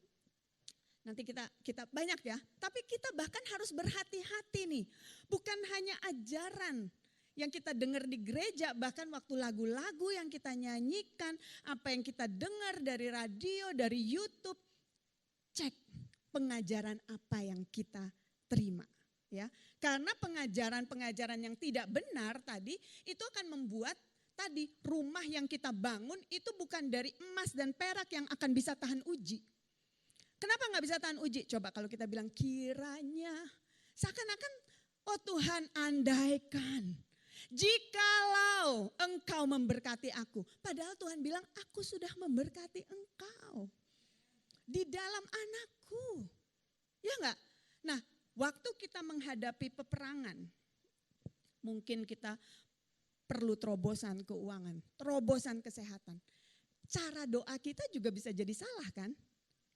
Nanti kita banyak ya. Tapi kita bahkan harus berhati-hati nih. Bukan hanya ajaran yang kita dengar di gereja, bahkan waktu lagu-lagu yang kita nyanyikan, apa yang kita dengar dari radio, dari YouTube. Cek pengajaran apa yang kita terima. Ya, karena pengajaran-pengajaran yang tidak benar tadi itu akan membuat tadi rumah yang kita bangun itu bukan dari emas dan perak yang akan bisa tahan uji. Kenapa nggak bisa tahan uji? Coba kalau kita bilang kiranya, seakan-akan oh Tuhan andaikan, jikalau engkau memberkati aku. Padahal Tuhan bilang aku sudah memberkati engkau di dalam anakku. Ya enggak? Nah, waktu kita menghadapi peperangan, mungkin kita perlu terobosan keuangan, terobosan kesehatan. Cara doa kita juga bisa jadi salah kan?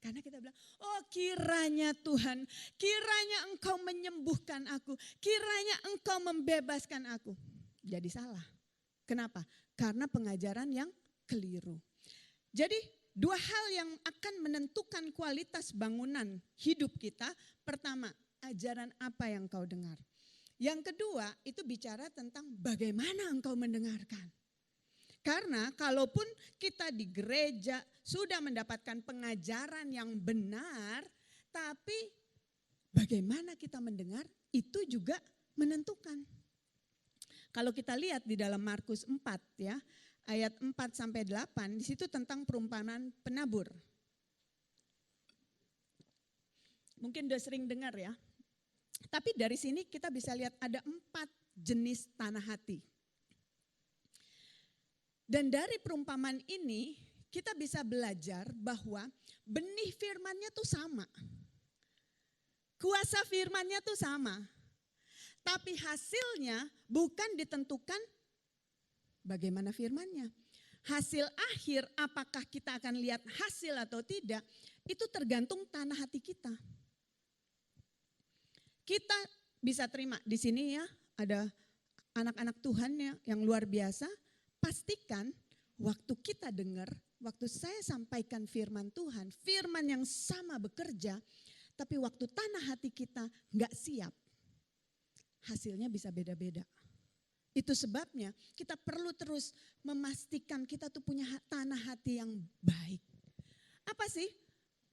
Karena kita bilang, oh kiranya Tuhan, kiranya engkau menyembuhkan aku, kiranya engkau membebaskan aku. Jadi salah. Kenapa? Karena pengajaran yang keliru. Jadi dua hal yang akan menentukan kualitas bangunan hidup kita. Pertama, ajaran apa yang kau dengar. Yang kedua, itu bicara tentang bagaimana engkau mendengarkan. Karena kalaupun kita di gereja sudah mendapatkan pengajaran yang benar, tapi bagaimana kita mendengar itu juga menentukan. Kalau kita lihat di dalam Markus 4 ya, ayat 4 sampai 8, di situ tentang perumpamaan penabur. Mungkin udah sering dengar ya. Tapi dari sini kita bisa lihat ada 4 jenis tanah hati. Dan dari perumpamaan ini kita bisa belajar bahwa benih firman-Nya tuh sama. Kuasa firman-Nya tuh sama. Tapi hasilnya bukan ditentukan bagaimana firman-Nya. Hasil akhir apakah kita akan lihat hasil atau tidak, itu tergantung tanah hati kita. Kita bisa terima di sini ya, ada anak-anak Tuhan yang luar biasa. Pastikan waktu kita dengar, waktu saya sampaikan firman Tuhan, firman yang sama bekerja, tapi waktu tanah hati kita nggak siap, hasilnya bisa beda-beda. Itu sebabnya kita perlu terus memastikan kita tuh punya tanah hati yang baik. Apa sih?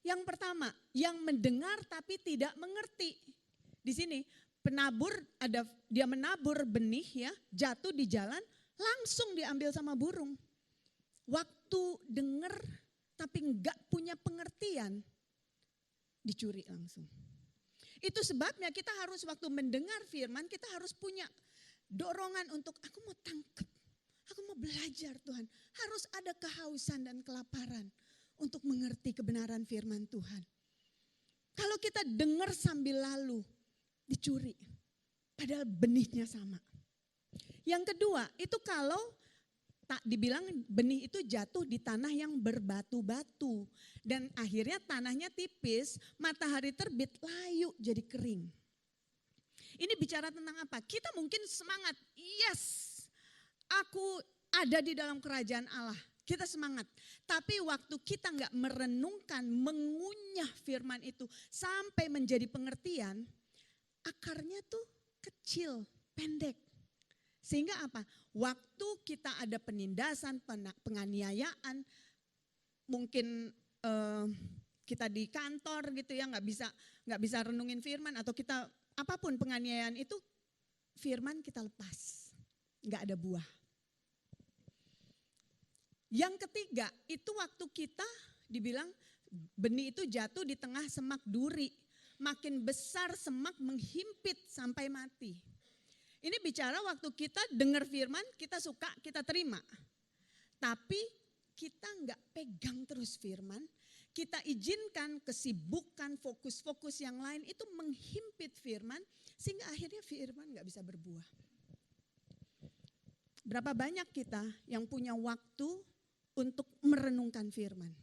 Yang pertama, yang mendengar tapi tidak mengerti. Di sini penabur dia menabur benih ya, jatuh di jalan, langsung diambil sama burung. Waktu dengar tapi enggak punya pengertian, dicuri langsung. Itu sebabnya kita harus waktu mendengar firman, kita harus punya dorongan untuk aku mau tangkap, aku mau belajar Tuhan. Harus ada kehausan dan kelaparan untuk mengerti kebenaran firman Tuhan. Kalau kita dengar sambil lalu, dicuri. Padahal benihnya sama. Yang kedua, itu kalau tak dibilang benih itu jatuh di tanah yang berbatu-batu. Dan akhirnya tanahnya tipis, matahari terbit, layu jadi kering. Ini bicara tentang apa? Kita mungkin semangat, yes, aku ada di dalam kerajaan Allah. Kita semangat. Tapi waktu kita nggak merenungkan, mengunyah firman itu sampai menjadi pengertian, akarnya tuh kecil, pendek. Sehingga apa? Waktu kita ada penindasan, penganiayaan, mungkin kita di kantor gitu ya, nggak bisa renungin firman, atau kita apapun penganiayaan itu, firman kita lepas, nggak ada buah. Yang ketiga itu waktu kita dibilang benih itu jatuh di tengah semak duri, makin besar semak menghimpit sampai mati. Ini bicara waktu kita dengar firman, kita suka, kita terima. Tapi kita nggak pegang terus firman, kita izinkan kesibukan, fokus-fokus yang lain itu menghimpit firman, sehingga akhirnya firman nggak bisa berbuah. Berapa banyak kita yang punya waktu untuk merenungkan firman?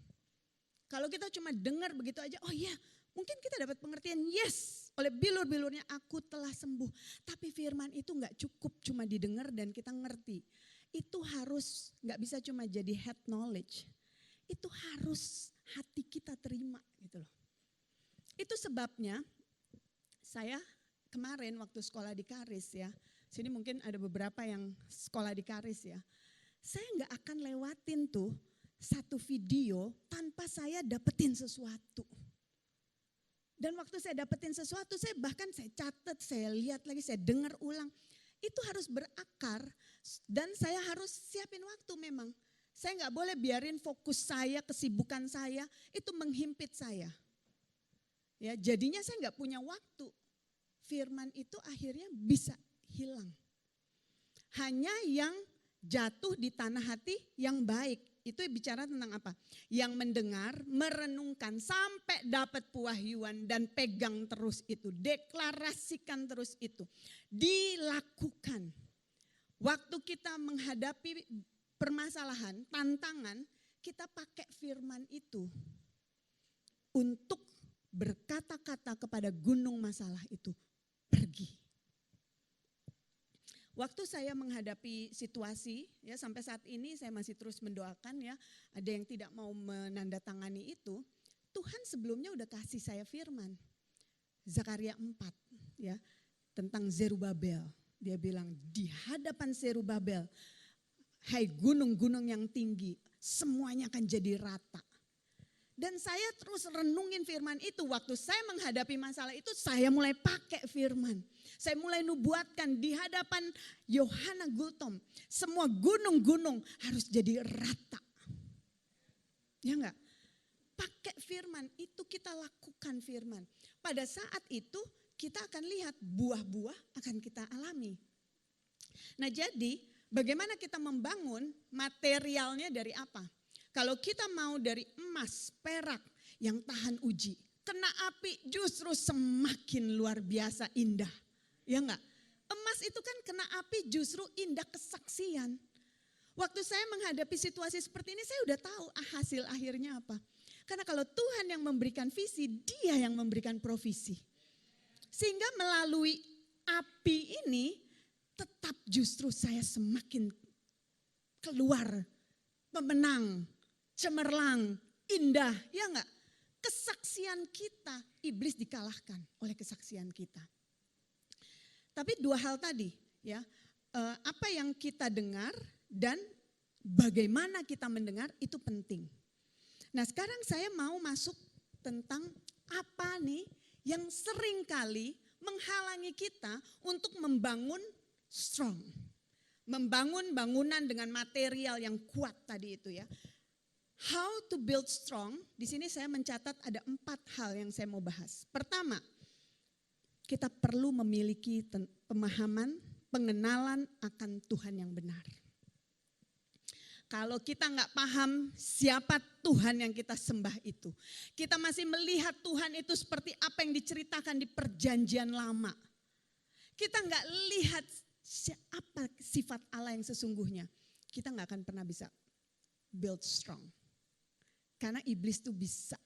Kalau kita cuma dengar begitu aja, oh iya, mungkin kita dapat pengertian, yes, oleh bilur-bilurnya aku telah sembuh. Tapi firman itu nggak cukup cuma didengar dan kita ngerti. Itu harus, nggak bisa cuma jadi head knowledge. Itu harus hati kita terima gitu loh. Itu sebabnya saya kemarin waktu sekolah di Karis ya, sini mungkin ada beberapa yang sekolah di Karis ya. Saya nggak akan lewatin tuh satu video tanpa saya dapetin sesuatu. Dan waktu saya dapetin sesuatu, saya catat, saya lihat lagi, saya dengar ulang. Itu harus berakar dan saya harus siapin waktu memang. Saya nggak boleh biarin fokus saya, kesibukan saya, itu menghimpit saya. Ya, jadinya saya nggak punya waktu. Firman itu akhirnya bisa hilang. Hanya yang jatuh di tanah hati yang baik. Itu bicara tentang apa? Yang mendengar, merenungkan sampai dapat pewahyuan dan pegang terus itu. Deklarasikan terus itu. Dilakukan. Waktu kita menghadapi permasalahan, tantangan, kita pakai firman itu. Untuk berkata-kata kepada gunung masalah itu. Pergi. Waktu saya menghadapi situasi, ya sampai saat ini saya masih terus mendoakan ya, ada yang tidak mau menandatangani itu, Tuhan sebelumnya udah kasih saya firman. Zakaria 4 ya, tentang Zerubabel. Dia bilang di hadapan Zerubabel, hai gunung-gunung yang tinggi, semuanya akan jadi rata. Dan saya terus renungin firman itu. Waktu saya menghadapi masalah itu, saya mulai pakai firman. Saya mulai nubuatkan di hadapan Yohana Gultom. Semua gunung-gunung harus jadi rata. Ya enggak? Pakai firman, itu kita lakukan firman. Pada saat itu kita akan lihat buah-buah akan kita alami. Nah jadi bagaimana kita membangun materialnya dari apa? Kalau kita mau dari emas, perak yang tahan uji, kena api justru semakin luar biasa indah. Ya enggak? Emas itu kan kena api justru indah kesaksian. Waktu saya menghadapi situasi seperti ini saya udah tahu hasil akhirnya apa. Karena kalau Tuhan yang memberikan visi, Dia yang memberikan provisi. Sehingga melalui api ini tetap justru saya semakin keluar pemenang. Cemerlang, indah, ya enggak? Kesaksian kita, iblis dikalahkan oleh kesaksian kita. Tapi dua hal tadi, ya, apa yang kita dengar dan bagaimana kita mendengar itu penting. Nah sekarang saya mau masuk tentang apa nih yang sering kali menghalangi kita untuk membangun strong. Membangun bangunan dengan material yang kuat tadi itu ya. How to build strong, di sini saya mencatat ada 4 hal yang saya mau bahas. Pertama, kita perlu memiliki pemahaman, pengenalan akan Tuhan yang benar. Kalau kita nggak paham siapa Tuhan yang kita sembah itu, kita masih melihat Tuhan itu seperti apa yang diceritakan di perjanjian lama. Kita nggak lihat apa sifat Allah yang sesungguhnya, kita nggak akan pernah bisa build strong. Karena iblis tuh bisa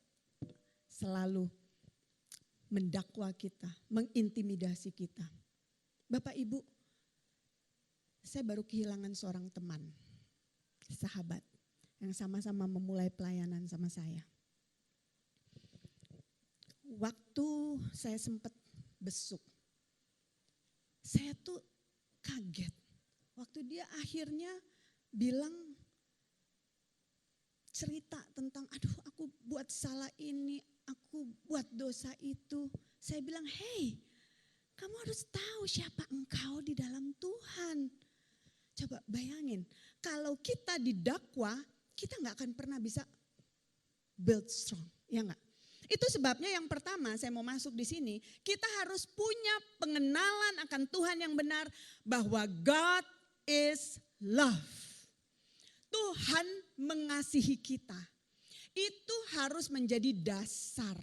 selalu mendakwa kita, mengintimidasi kita. Bapak Ibu, saya baru kehilangan seorang teman, sahabat yang sama-sama memulai pelayanan sama saya. Waktu saya sempat besuk, saya tuh kaget. Waktu dia akhirnya bilang, cerita tentang aduh aku buat salah ini, aku buat dosa itu. Saya bilang, hey kamu harus tahu siapa engkau di dalam Tuhan. Coba bayangin, kalau kita didakwa, kita gak akan pernah bisa build strong, ya enggak? Itu sebabnya yang pertama saya mau masuk di sini, kita harus punya pengenalan akan Tuhan yang benar bahwa God is love. Tuhan mengasihi kita. Itu harus menjadi dasar.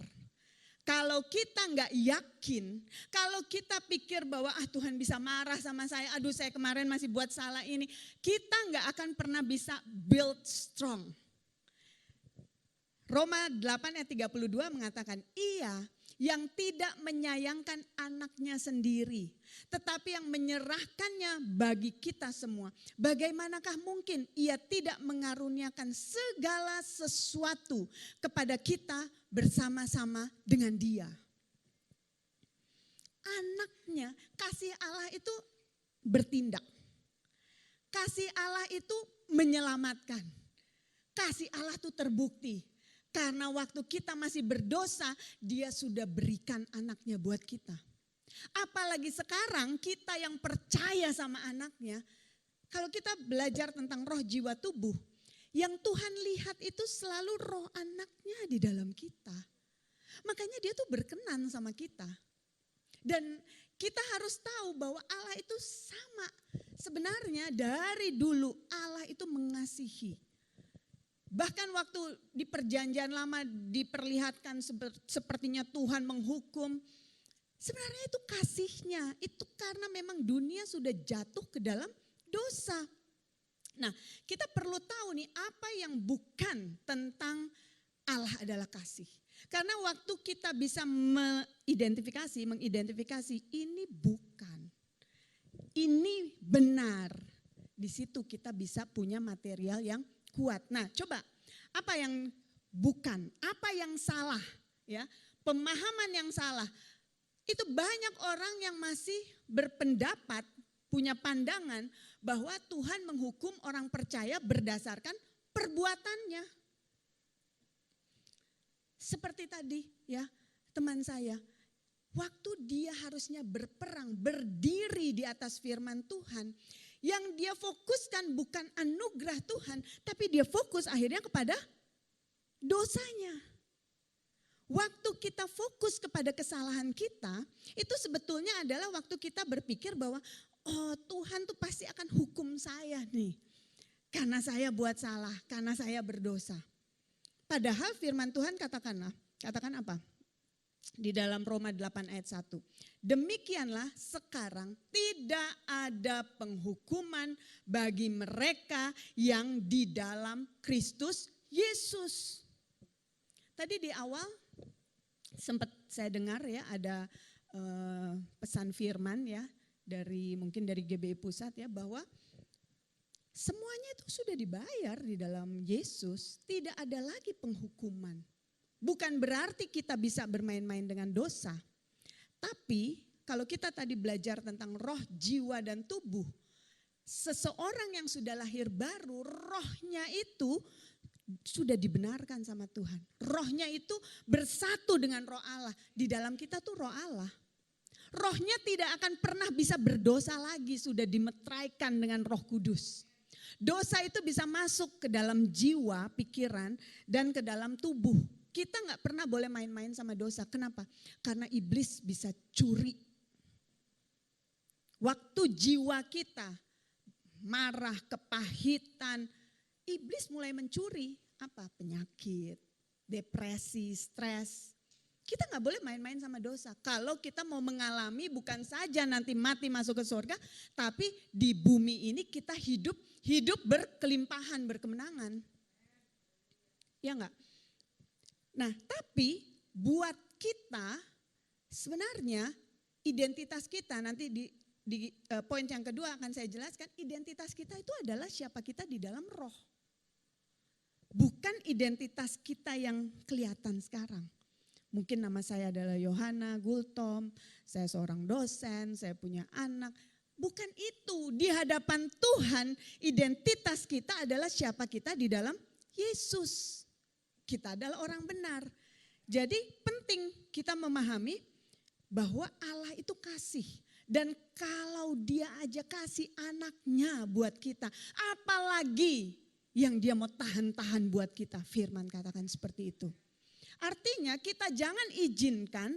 Kalau kita nggak yakin, kalau kita pikir bahwa Tuhan bisa marah sama saya, aduh saya kemarin masih buat salah ini, kita nggak akan pernah bisa build strong. Roma 8 ayat 32 mengatakan, ia yang tidak menyayangkan anaknya sendiri, tetapi yang menyerahkannya bagi kita semua. Bagaimanakah mungkin ia tidak mengaruniakan segala sesuatu kepada kita bersama-sama dengan Dia? Anaknya, kasih Allah itu bertindak. Kasih Allah itu menyelamatkan. Kasih Allah itu terbukti. Karena waktu kita masih berdosa, Dia sudah berikan anaknya buat kita. Apalagi sekarang kita yang percaya sama anaknya, kalau kita belajar tentang roh, jiwa, tubuh, yang Tuhan lihat itu selalu roh anaknya di dalam kita. Makanya Dia tuh berkenan sama kita. Dan kita harus tahu bahwa Allah itu sama. Sebenarnya dari dulu Allah itu mengasihi. Bahkan waktu di perjanjian lama diperlihatkan sepertinya Tuhan menghukum. Sebenarnya itu kasihnya, itu karena memang dunia sudah jatuh ke dalam dosa. Nah kita perlu tahu nih apa yang bukan tentang Allah adalah kasih. Karena waktu kita bisa mengidentifikasi ini bukan, ini benar. Di situ kita bisa punya material yang kuat. Nah, coba apa yang bukan, apa yang salah, ya? Pemahaman yang salah. Itu banyak orang yang masih berpendapat, punya pandangan bahwa Tuhan menghukum orang percaya berdasarkan perbuatannya. Seperti tadi ya teman saya, waktu dia harusnya berperang, berdiri di atas firman Tuhan, yang dia fokuskan bukan anugerah Tuhan, tapi dia fokus akhirnya kepada dosanya. Waktu kita fokus kepada kesalahan kita, itu sebetulnya adalah waktu kita berpikir bahwa oh Tuhan tuh pasti akan hukum saya nih. Karena saya buat salah, karena saya berdosa. Padahal firman Tuhan katakan apa? Di dalam Roma 8 ayat 1. Demikianlah sekarang tidak ada penghukuman bagi mereka yang di dalam Kristus Yesus. Tadi di awal sempat saya dengar ya ada pesan firman ya mungkin dari GBI Pusat ya bahwa semuanya itu sudah dibayar di dalam Yesus, tidak ada lagi penghukuman. Bukan berarti kita bisa bermain-main dengan dosa. Tapi kalau kita tadi belajar tentang roh, jiwa dan tubuh, seseorang yang sudah lahir baru, rohnya itu sudah dibenarkan sama Tuhan. Rohnya itu bersatu dengan roh Allah. Di dalam kita tuh roh Allah. Rohnya tidak akan pernah bisa berdosa lagi, sudah dimeteraikan dengan Roh Kudus. Dosa itu bisa masuk ke dalam jiwa, pikiran, dan ke dalam tubuh. Kita gak pernah boleh main-main sama dosa. Kenapa? Karena iblis bisa curi. Waktu jiwa kita marah, kepahitan, iblis mulai mencuri apa? Penyakit, depresi, stres. Kita gak boleh main-main sama dosa. Kalau kita mau mengalami bukan saja nanti mati masuk ke surga, tapi di bumi ini kita hidup berkelimpahan, berkemenangan. Ya enggak? Nah tapi buat kita sebenarnya identitas kita nanti di poin yang kedua akan saya jelaskan, identitas kita itu adalah siapa kita di dalam roh. Bukan identitas kita yang kelihatan sekarang. Mungkin nama saya adalah Yohana Gultom, saya seorang dosen, saya punya anak. Bukan itu, di hadapan Tuhan identitas kita adalah siapa kita di dalam Yesus. Kita adalah orang benar. Jadi penting kita memahami bahwa Allah itu kasih. Dan kalau dia aja kasih anaknya buat kita, apalagi yang dia mau tahan-tahan buat kita. Firman katakan seperti itu. Artinya kita jangan izinkan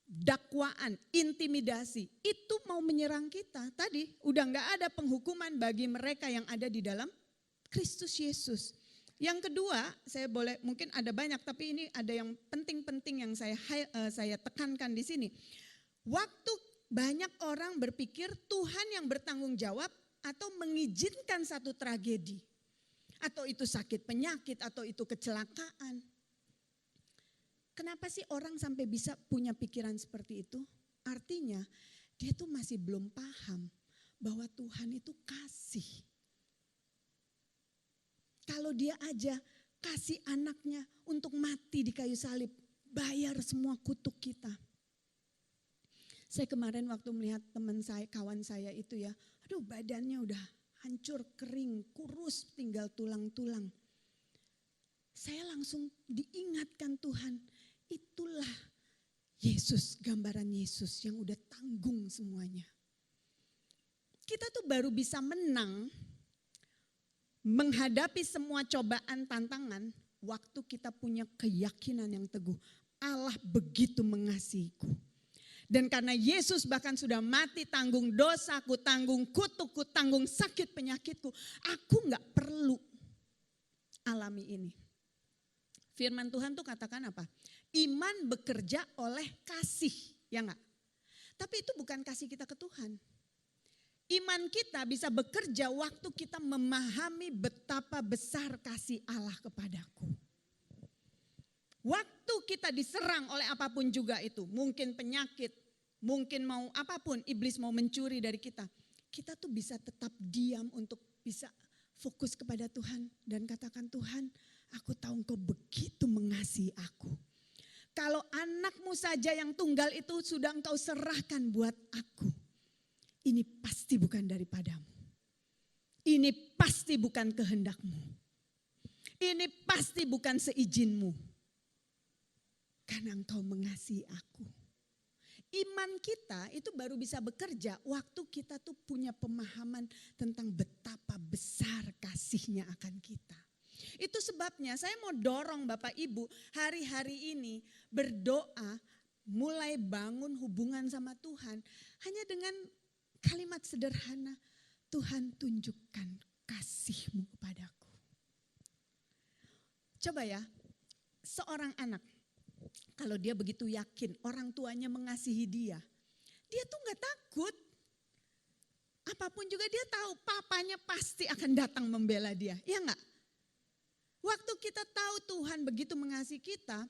dakwaan, intimidasi itu mau menyerang kita. Tadi udah gak ada penghukuman bagi mereka yang ada di dalam Kristus Yesus. Yang kedua, saya boleh mungkin ada banyak tapi ini ada yang penting-penting yang saya tekankan di sini. Waktu banyak orang berpikir Tuhan yang bertanggung jawab atau mengizinkan satu tragedi. Atau itu sakit penyakit atau itu kecelakaan. Kenapa sih orang sampai bisa punya pikiran seperti itu? Artinya dia tuh masih belum paham bahwa Tuhan itu kasih. Kalau dia aja kasih anaknya untuk mati di kayu salib, bayar semua kutuk kita. Saya kemarin waktu melihat teman saya, kawan saya itu ya, aduh badannya udah hancur, kering, kurus, tinggal tulang-tulang. Saya langsung diingatkan Tuhan. Itulah Yesus, gambaran Yesus yang udah tanggung semuanya. Kita tuh baru bisa menang menghadapi semua cobaan, tantangan, waktu kita punya keyakinan yang teguh. Allah begitu mengasihiku. Dan karena Yesus bahkan sudah mati, tanggung dosaku, tanggung kutukku, tanggung sakit penyakitku. Aku gak perlu alami ini. Firman Tuhan tuh katakan apa? Iman bekerja oleh kasih, ya enggak? Tapi itu bukan kasih kita ke Tuhan. Iman kita bisa bekerja waktu kita memahami betapa besar kasih Allah kepadaku. Waktu kita diserang oleh apapun juga itu, mungkin penyakit, mungkin mau apapun, iblis mau mencuri dari kita. Kita tuh bisa tetap diam untuk bisa fokus kepada Tuhan dan katakan, Tuhan, aku tahu Engkau begitu mengasihi aku. Kalau anakmu saja yang tunggal itu sudah Engkau serahkan buat aku. Ini pasti bukan daripadamu. Ini pasti bukan kehendakmu. Ini pasti bukan seizinmu. karena Engkau mengasihi aku. Iman kita itu baru bisa bekerja waktu kita tuh punya pemahaman tentang betapa besar kasihnya akan kita. Itu sebabnya saya mau dorong Bapak Ibu hari-hari ini berdoa, mulai bangun hubungan sama Tuhan hanya dengan kalimat sederhana, Tuhan tunjukkan kasih-Mu kepadaku. Coba ya, seorang anak kalau dia begitu yakin orang tuanya mengasihi dia tuh gak takut. Apapun juga dia tahu papanya pasti akan datang membela dia, iya gak? Waktu kita tahu Tuhan begitu mengasihi kita,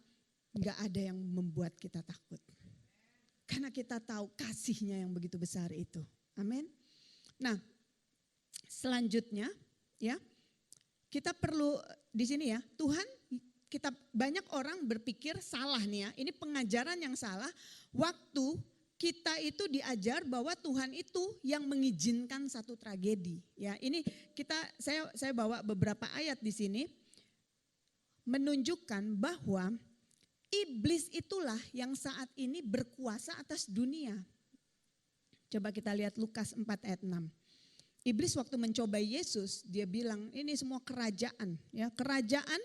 gak ada yang membuat kita takut. Karena kita tahu kasihnya yang begitu besar itu. Amin. Nah, selanjutnya ya, kita perlu di sini ya, Tuhan, kita banyak orang berpikir salah nih ya. Ini pengajaran yang salah. Waktu kita itu diajar bahwa Tuhan itu yang mengizinkan satu tragedi. Ya, ini saya bawa beberapa ayat di sini menunjukkan bahwa iblis itulah yang saat ini berkuasa atas dunia. Coba kita lihat Lukas 4 ayat 6. Iblis waktu mencobai Yesus, dia bilang ini semua kerajaan, ya kerajaan.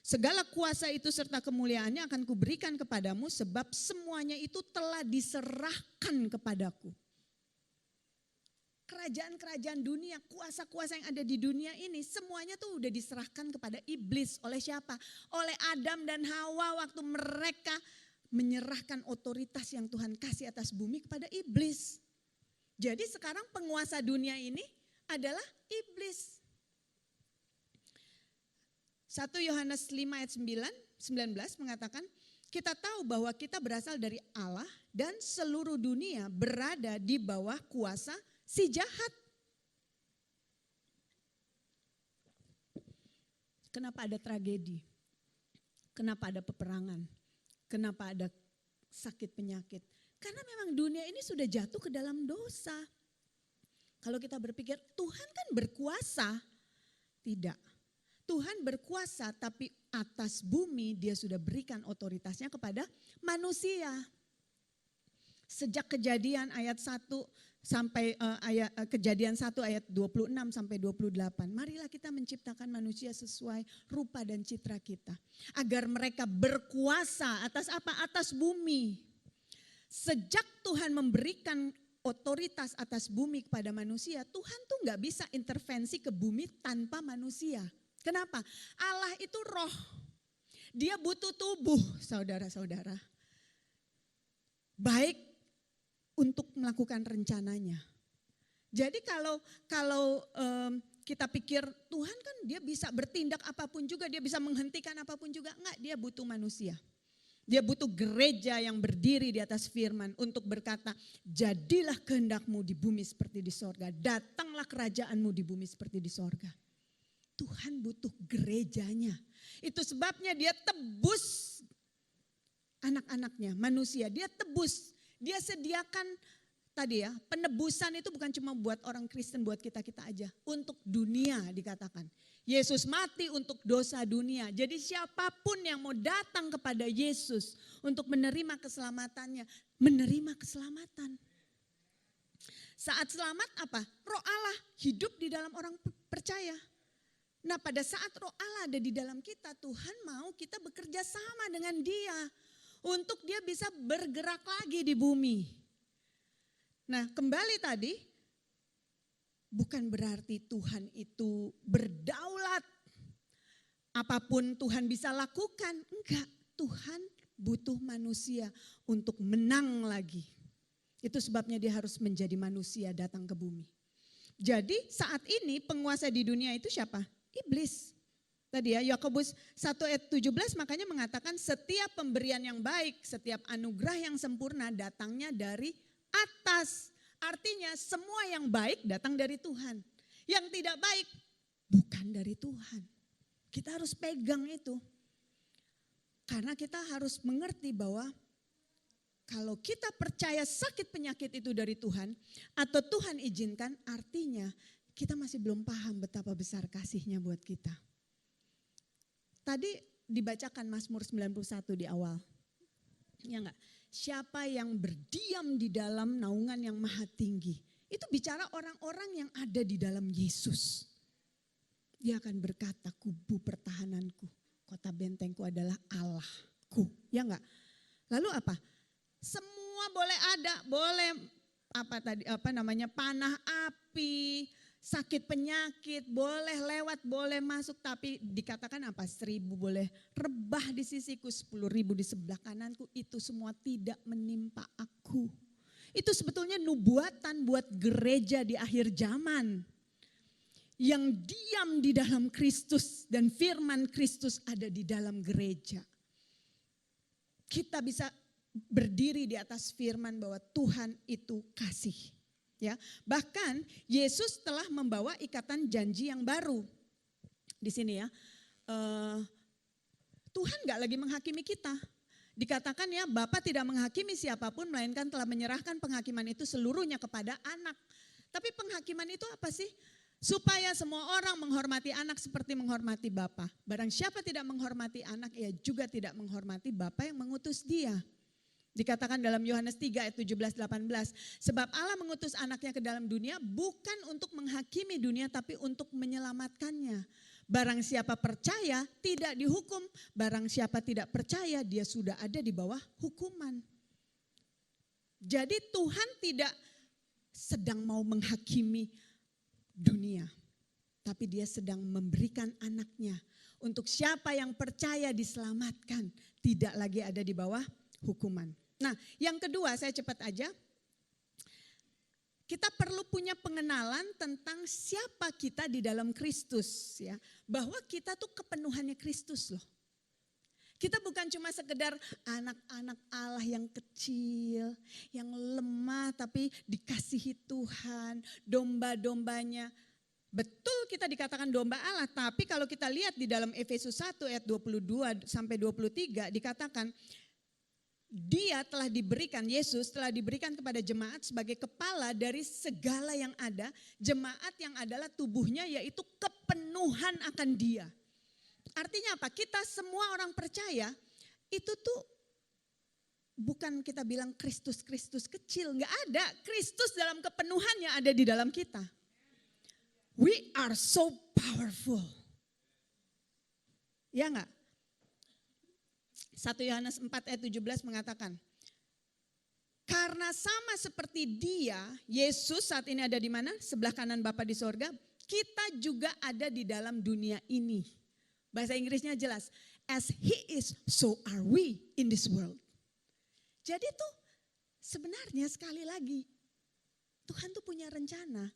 Segala kuasa itu serta kemuliaannya akan kuberikan kepadamu sebab semuanya itu telah diserahkan kepadaku. Kerajaan-kerajaan dunia, kuasa-kuasa yang ada di dunia ini semuanya tuh udah diserahkan kepada iblis. Oleh siapa? Oleh Adam dan Hawa waktu mereka menyerahkan otoritas yang Tuhan kasih atas bumi kepada iblis. Jadi sekarang penguasa dunia ini adalah iblis. 1 Yohanes 5 ayat 19 mengatakan, kita tahu bahwa kita berasal dari Allah dan seluruh dunia berada di bawah kuasa si jahat. Kenapa ada tragedi? Kenapa ada peperangan? Kenapa ada sakit penyakit? Karena memang dunia ini sudah jatuh ke dalam dosa. Kalau kita berpikir Tuhan kan berkuasa, tidak. Tuhan berkuasa tapi atas bumi dia sudah berikan otoritasnya kepada manusia. Sejak Kejadian ayat 1 sampai Kejadian 1 ayat 26 sampai 28. Marilah kita menciptakan manusia sesuai rupa dan citra kita. Agar mereka berkuasa atas apa? Atas bumi. Sejak Tuhan memberikan otoritas atas bumi kepada manusia, Tuhan tuh gak bisa intervensi ke bumi tanpa manusia. Kenapa? Allah itu roh. Dia butuh tubuh, saudara-saudara. Baik untuk melakukan rencananya. Jadi kalau kita pikir Tuhan kan dia bisa bertindak apapun juga, dia bisa menghentikan apapun juga. Enggak, dia butuh manusia. Dia butuh gereja yang berdiri di atas firman untuk berkata, jadilah kehendakmu di bumi seperti di sorga. Datanglah kerajaanmu di bumi seperti di sorga. Tuhan butuh gerejanya. Itu sebabnya dia tebus anak-anaknya, manusia. Dia tebus, dia sediakan tadi ya, penebusan itu bukan cuma buat orang Kristen, buat kita-kita aja. Untuk dunia dikatakan. Yesus mati untuk dosa dunia. Jadi siapapun yang mau datang kepada Yesus untuk menerima keselamatannya, menerima keselamatan. Saat selamat apa? Roh Allah hidup di dalam orang percaya. Nah pada saat roh Allah ada di dalam kita, Tuhan mau kita bekerja sama dengan dia. Untuk dia bisa bergerak lagi di bumi. Nah kembali tadi, bukan berarti Tuhan itu berdaulat. Apapun Tuhan bisa lakukan. Enggak, Tuhan butuh manusia untuk menang lagi. Itu sebabnya dia harus menjadi manusia datang ke bumi. Jadi saat ini penguasa di dunia itu siapa? Iblis. Tadi ya Yakobus 1 ayat 17 makanya mengatakan setiap pemberian yang baik, setiap anugerah yang sempurna datangnya dari atas. Artinya semua yang baik datang dari Tuhan. Yang tidak baik bukan dari Tuhan. Kita harus pegang itu. Karena kita harus mengerti bahwa kalau kita percaya sakit penyakit itu dari Tuhan atau Tuhan izinkan, artinya kita masih belum paham betapa besar kasihnya buat kita. Tadi dibacakan Mazmur 91 di awal. Ya enggak? Siapa yang berdiam di dalam naungan yang maha tinggi. Itu bicara orang-orang yang ada di dalam Yesus. Dia akan berkata, kubu pertahananku, kota bentengku adalah Allahku. Ya enggak? Lalu apa? Semua boleh ada, boleh panah api, sakit penyakit, boleh lewat, boleh masuk, tapi dikatakan apa? 1.000 boleh rebah di sisiku, 10.000 di sebelah kananku, itu semua tidak menimpa aku. Itu sebetulnya nubuatan buat gereja di akhir zaman. Yang diam di dalam Kristus dan firman Kristus ada di dalam gereja. Kita bisa berdiri di atas firman bahwa Tuhan itu kasih. Ya, bahkan Yesus telah membawa ikatan janji yang baru. Di sini ya, Tuhan gak lagi menghakimi kita. Dikatakan ya, Bapa tidak menghakimi siapapun melainkan telah menyerahkan penghakiman itu seluruhnya kepada anak. Tapi penghakiman itu apa sih? Supaya semua orang menghormati anak seperti menghormati Bapa. Barang siapa tidak menghormati anak, ia juga tidak menghormati Bapa yang mengutus dia. Dikatakan dalam Yohanes 3 ayat 17-18. Sebab Allah mengutus anaknya ke dalam dunia bukan untuk menghakimi dunia tapi untuk menyelamatkannya. Barang siapa percaya tidak dihukum. Barang siapa tidak percaya dia sudah ada di bawah hukuman. Jadi Tuhan tidak sedang mau menghakimi dunia. Tapi dia sedang memberikan anaknya. Untuk siapa yang percaya diselamatkan. Tidak lagi ada di bawah hukuman. Nah, yang kedua saya cepat aja. Kita perlu punya pengenalan tentang siapa kita di dalam Kristus ya. Bahwa kita tuh kepenuhannya Kristus loh. Kita bukan cuma sekedar anak-anak Allah yang kecil, yang lemah tapi dikasihi Tuhan, domba-dombanya. Betul kita dikatakan domba Allah, tapi kalau kita lihat di dalam Efesus 1 ayat 22 sampai 23 dikatakan dia telah diberikan, Yesus telah diberikan kepada jemaat sebagai kepala dari segala yang ada. Jemaat yang adalah tubuhnya yaitu kepenuhan akan dia. Artinya apa? Kita semua orang percaya itu tuh bukan kita bilang Kristus kecil. Enggak ada, Kristus dalam kepenuhannya ada di dalam kita. We are so powerful. Ya enggak? 1 Yohanes 4 ayat 17 mengatakan, karena sama seperti dia, Yesus saat ini ada di mana? Sebelah kanan Bapa di sorga, kita juga ada di dalam dunia ini. Bahasa Inggrisnya jelas, as he is, so are we in this world. Jadi tuh sebenarnya sekali lagi, Tuhan tuh punya rencana.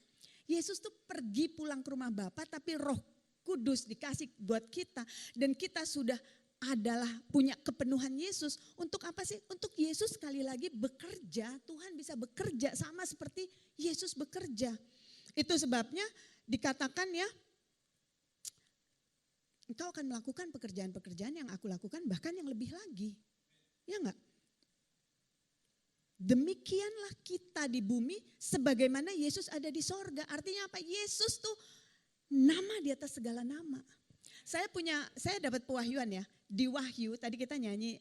Yesus tuh pergi pulang ke rumah Bapa, tapi Roh Kudus dikasih buat kita. Dan kita sudah adalah punya kepenuhan Yesus. Untuk apa sih? Untuk Yesus sekali lagi bekerja, Tuhan bisa bekerja sama seperti Yesus bekerja. Itu sebabnya dikatakan ya, engkau akan melakukan pekerjaan-pekerjaan yang aku lakukan bahkan yang lebih lagi. Ya enggak? Demikianlah kita di bumi sebagaimana Yesus ada di sorga. Artinya apa? Yesus tuh nama di atas segala nama. Saya dapat pewahyuan ya. Di Wahyu tadi kita nyanyi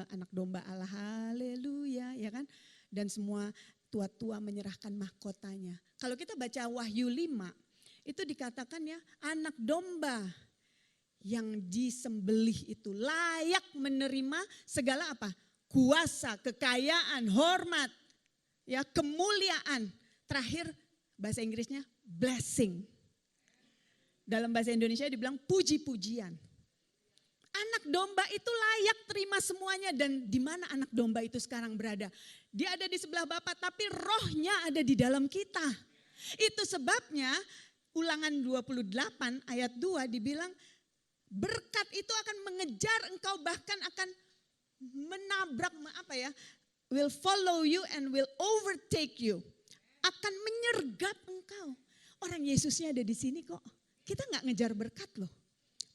anak domba Allah haleluya ya kan. Dan semua tua-tua menyerahkan mahkotanya. Kalau kita baca Wahyu 5 itu dikatakan ya anak domba yang disembelih itu layak menerima segala apa? Kuasa, kekayaan, hormat, ya kemuliaan. Terakhir bahasa Inggrisnya blessing. Dalam bahasa Indonesia dibilang puji-pujian. Anak domba itu layak terima semuanya dan di mana anak domba itu sekarang berada? Dia ada di sebelah Bapa tapi rohnya ada di dalam kita. Itu sebabnya Ulangan 28 ayat 2 dibilang berkat itu akan mengejar engkau bahkan akan menabrak will follow you and will overtake you. Akan menyergap engkau. Orang Yesusnya ada di sini kok. Kita gak ngejar berkat loh.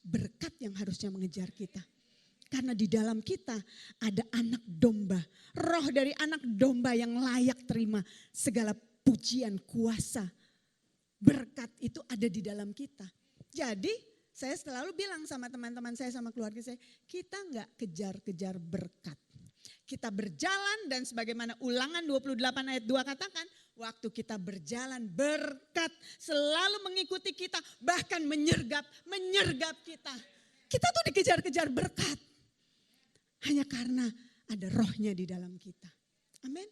Berkat yang harusnya mengejar kita. Karena di dalam kita ada anak domba. Roh dari anak domba yang layak terima segala pujian, kuasa. Berkat itu ada di dalam kita. Jadi saya selalu bilang sama teman-teman saya, sama keluarga saya, kita gak kejar-kejar berkat. kita berjalan dan sebagaimana Ulangan 28 ayat 2 katakan, waktu kita berjalan berkat selalu mengikuti kita, bahkan menyergap kita. Kita tuh dikejar-kejar berkat. Hanya karena ada rohnya di dalam kita. Amin.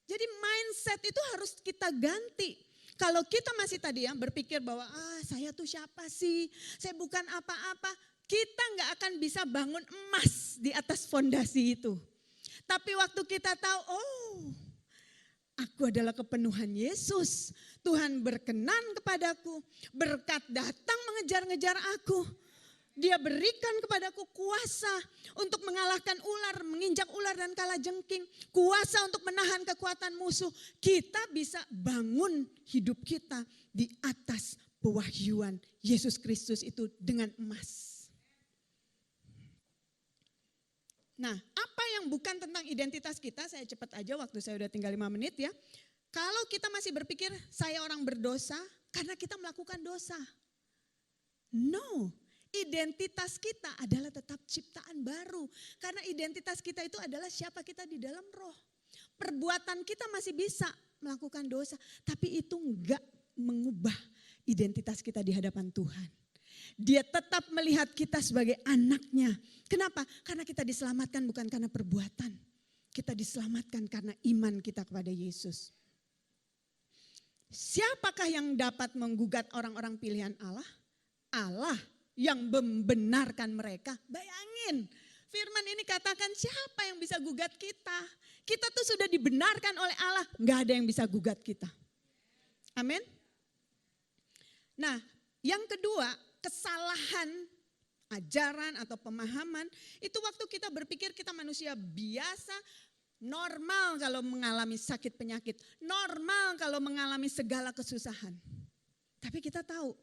Jadi mindset itu harus kita ganti. Kalau kita masih tadi ya berpikir bahwa saya tuh siapa sih, saya bukan apa-apa. Kita nggak akan bisa bangun emas di atas fondasi itu. Tapi waktu kita tahu, aku adalah kepenuhan Yesus. Tuhan berkenan kepadaku, berkat datang mengejar-ngejar aku. Dia berikan kepadaku kuasa untuk mengalahkan ular, menginjak ular dan kalajengking. Kuasa untuk menahan kekuatan musuh. Kita bisa bangun hidup kita di atas pewahyuan Yesus Kristus itu dengan emas. Nah, apa yang bukan tentang identitas kita, saya cepat aja waktu saya udah tinggal 5 menit ya. Kalau kita masih berpikir saya orang berdosa karena kita melakukan dosa. No. Identitas kita adalah tetap ciptaan baru. Karena identitas kita itu adalah siapa kita di dalam roh. Perbuatan kita masih bisa melakukan dosa. Tapi itu enggak mengubah identitas kita di hadapan Tuhan. Dia tetap melihat kita sebagai anaknya. Kenapa? Karena kita diselamatkan bukan karena perbuatan. Kita diselamatkan karena iman kita kepada Yesus. Siapakah yang dapat menggugat orang-orang pilihan Allah? Allah yang membenarkan mereka. Bayangin, firman ini katakan siapa yang bisa gugat kita? Kita tuh sudah dibenarkan oleh Allah, nggak ada yang bisa gugat kita. Amin. Nah, yang kedua, kesalahan ajaran atau pemahaman itu waktu kita berpikir kita manusia biasa, normal kalau mengalami sakit penyakit, normal kalau mengalami segala kesusahan. Tapi kita tahu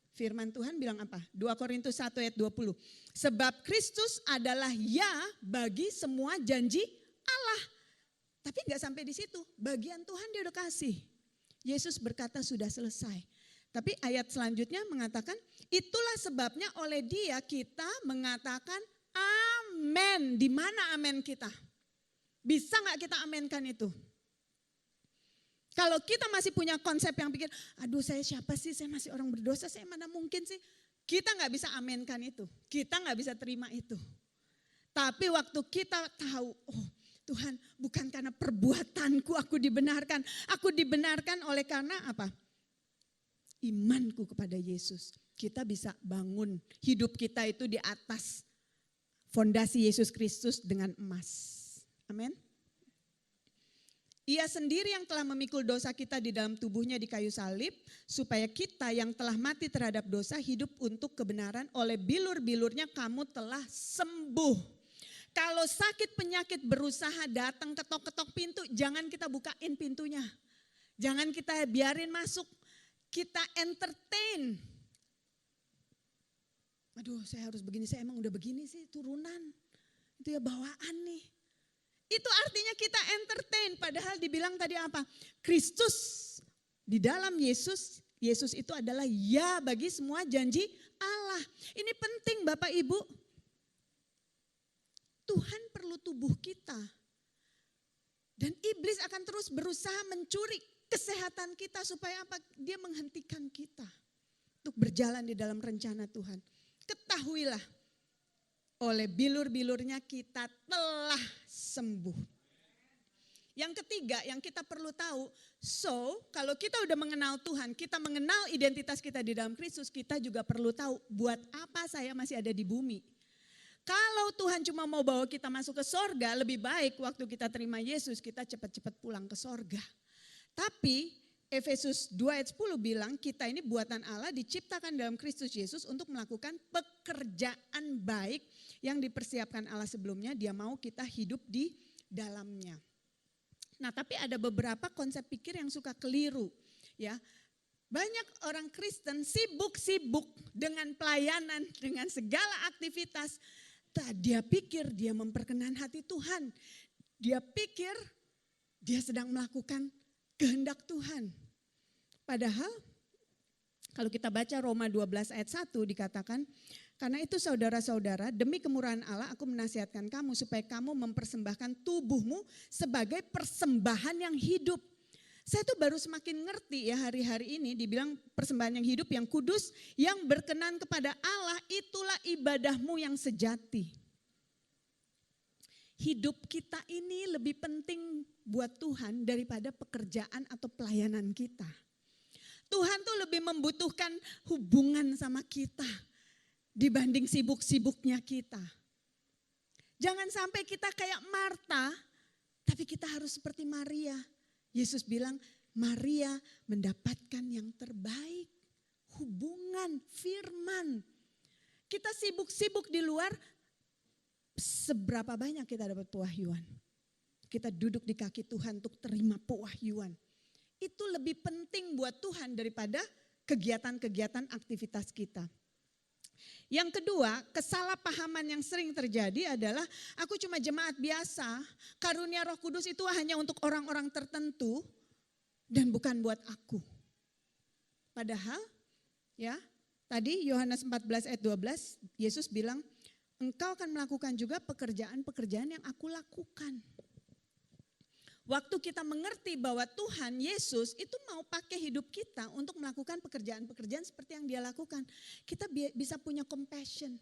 firman Tuhan bilang apa? 2 Korintus 1 ayat 20. Sebab Kristus adalah ya bagi semua janji Allah. Tapi enggak sampai di situ. Bagian Tuhan dia udah kasih. Yesus berkata sudah selesai. Tapi ayat selanjutnya mengatakan itulah sebabnya oleh dia kita mengatakan amin. Di mana amin kita? Bisa enggak kita aminkan itu? Kalau kita masih punya konsep yang pikir, aduh saya siapa sih, saya masih orang berdosa, saya mana mungkin sih. Kita gak bisa aminkan itu, kita gak bisa terima itu. Tapi waktu kita tahu, Tuhan bukan karena perbuatanku aku dibenarkan oleh karena apa? Imanku kepada Yesus. Kita bisa bangun hidup kita itu di atas fondasi Yesus Kristus dengan emas. Amin. Ia sendiri yang telah memikul dosa kita di dalam tubuhnya di kayu salib, supaya kita yang telah mati terhadap dosa hidup untuk kebenaran. Oleh bilur-bilurnya kamu telah sembuh. Kalau sakit penyakit berusaha datang ketok-ketok pintu, jangan kita bukain pintunya. Jangan kita biarin masuk, kita entertain. Aduh saya harus begini, saya emang udah begini sih turunan. Itu ya bawaan nih. Itu artinya kita entertain, padahal dibilang tadi apa? Kristus di dalam Yesus, Yesus itu adalah ya bagi semua janji Allah. Ini penting Bapak Ibu. Tuhan perlu tubuh kita. Dan iblis akan terus berusaha mencuri kesehatan kita supaya apa? Dia menghentikan kita untuk berjalan di dalam rencana Tuhan. Ketahuilah, oleh bilur-bilurnya kita telah sembuh. Yang ketiga yang kita perlu tahu, kalau kita udah mengenal Tuhan, kita mengenal identitas kita di dalam Kristus, kita juga perlu tahu buat apa saya masih ada di bumi. Kalau Tuhan cuma mau bawa kita masuk ke sorga, lebih baik waktu kita terima Yesus, kita cepat-cepat pulang ke sorga. Tapi Efesus 2 ayat 10 bilang kita ini buatan Allah diciptakan dalam Kristus Yesus untuk melakukan pekerjaan baik yang dipersiapkan Allah sebelumnya, dia mau kita hidup di dalamnya. Nah tapi ada beberapa konsep pikir yang suka keliru ya. Banyak orang Kristen sibuk-sibuk dengan pelayanan, dengan segala aktivitas. Dia pikir dia memperkenan hati Tuhan. Dia pikir dia sedang melakukan kehendak Tuhan. Padahal kalau kita baca Roma 12 ayat 1 dikatakan, Karena itu saudara-saudara, demi kemurahan Allah aku menasihatkan kamu supaya kamu mempersembahkan tubuhmu sebagai persembahan yang hidup. Saya tuh baru semakin ngerti ya hari-hari ini dibilang persembahan yang hidup, yang kudus, yang berkenan kepada Allah, itulah ibadahmu yang sejati. Hidup kita ini lebih penting buat Tuhan daripada pekerjaan atau pelayanan kita. Tuhan tuh lebih membutuhkan hubungan sama kita dibanding sibuk-sibuknya kita. Jangan sampai kita kayak Marta, tapi kita harus seperti Maria. Yesus bilang, Maria mendapatkan yang terbaik, hubungan, firman. Kita sibuk-sibuk di luar, seberapa banyak kita dapat pewahyuan. Kita duduk di kaki Tuhan untuk terima pewahyuan. Itu lebih penting buat Tuhan daripada kegiatan-kegiatan aktivitas kita. Yang kedua, kesalahpahaman yang sering terjadi adalah aku cuma jemaat biasa, karunia Roh Kudus itu hanya untuk orang-orang tertentu dan bukan buat aku. Padahal ya, tadi Yohanes 14 ayat 12 Yesus bilang, engkau akan melakukan juga pekerjaan-pekerjaan yang aku lakukan. Waktu kita mengerti bahwa Tuhan Yesus itu mau pakai hidup kita untuk melakukan pekerjaan-pekerjaan seperti yang dia lakukan. Kita bisa punya compassion.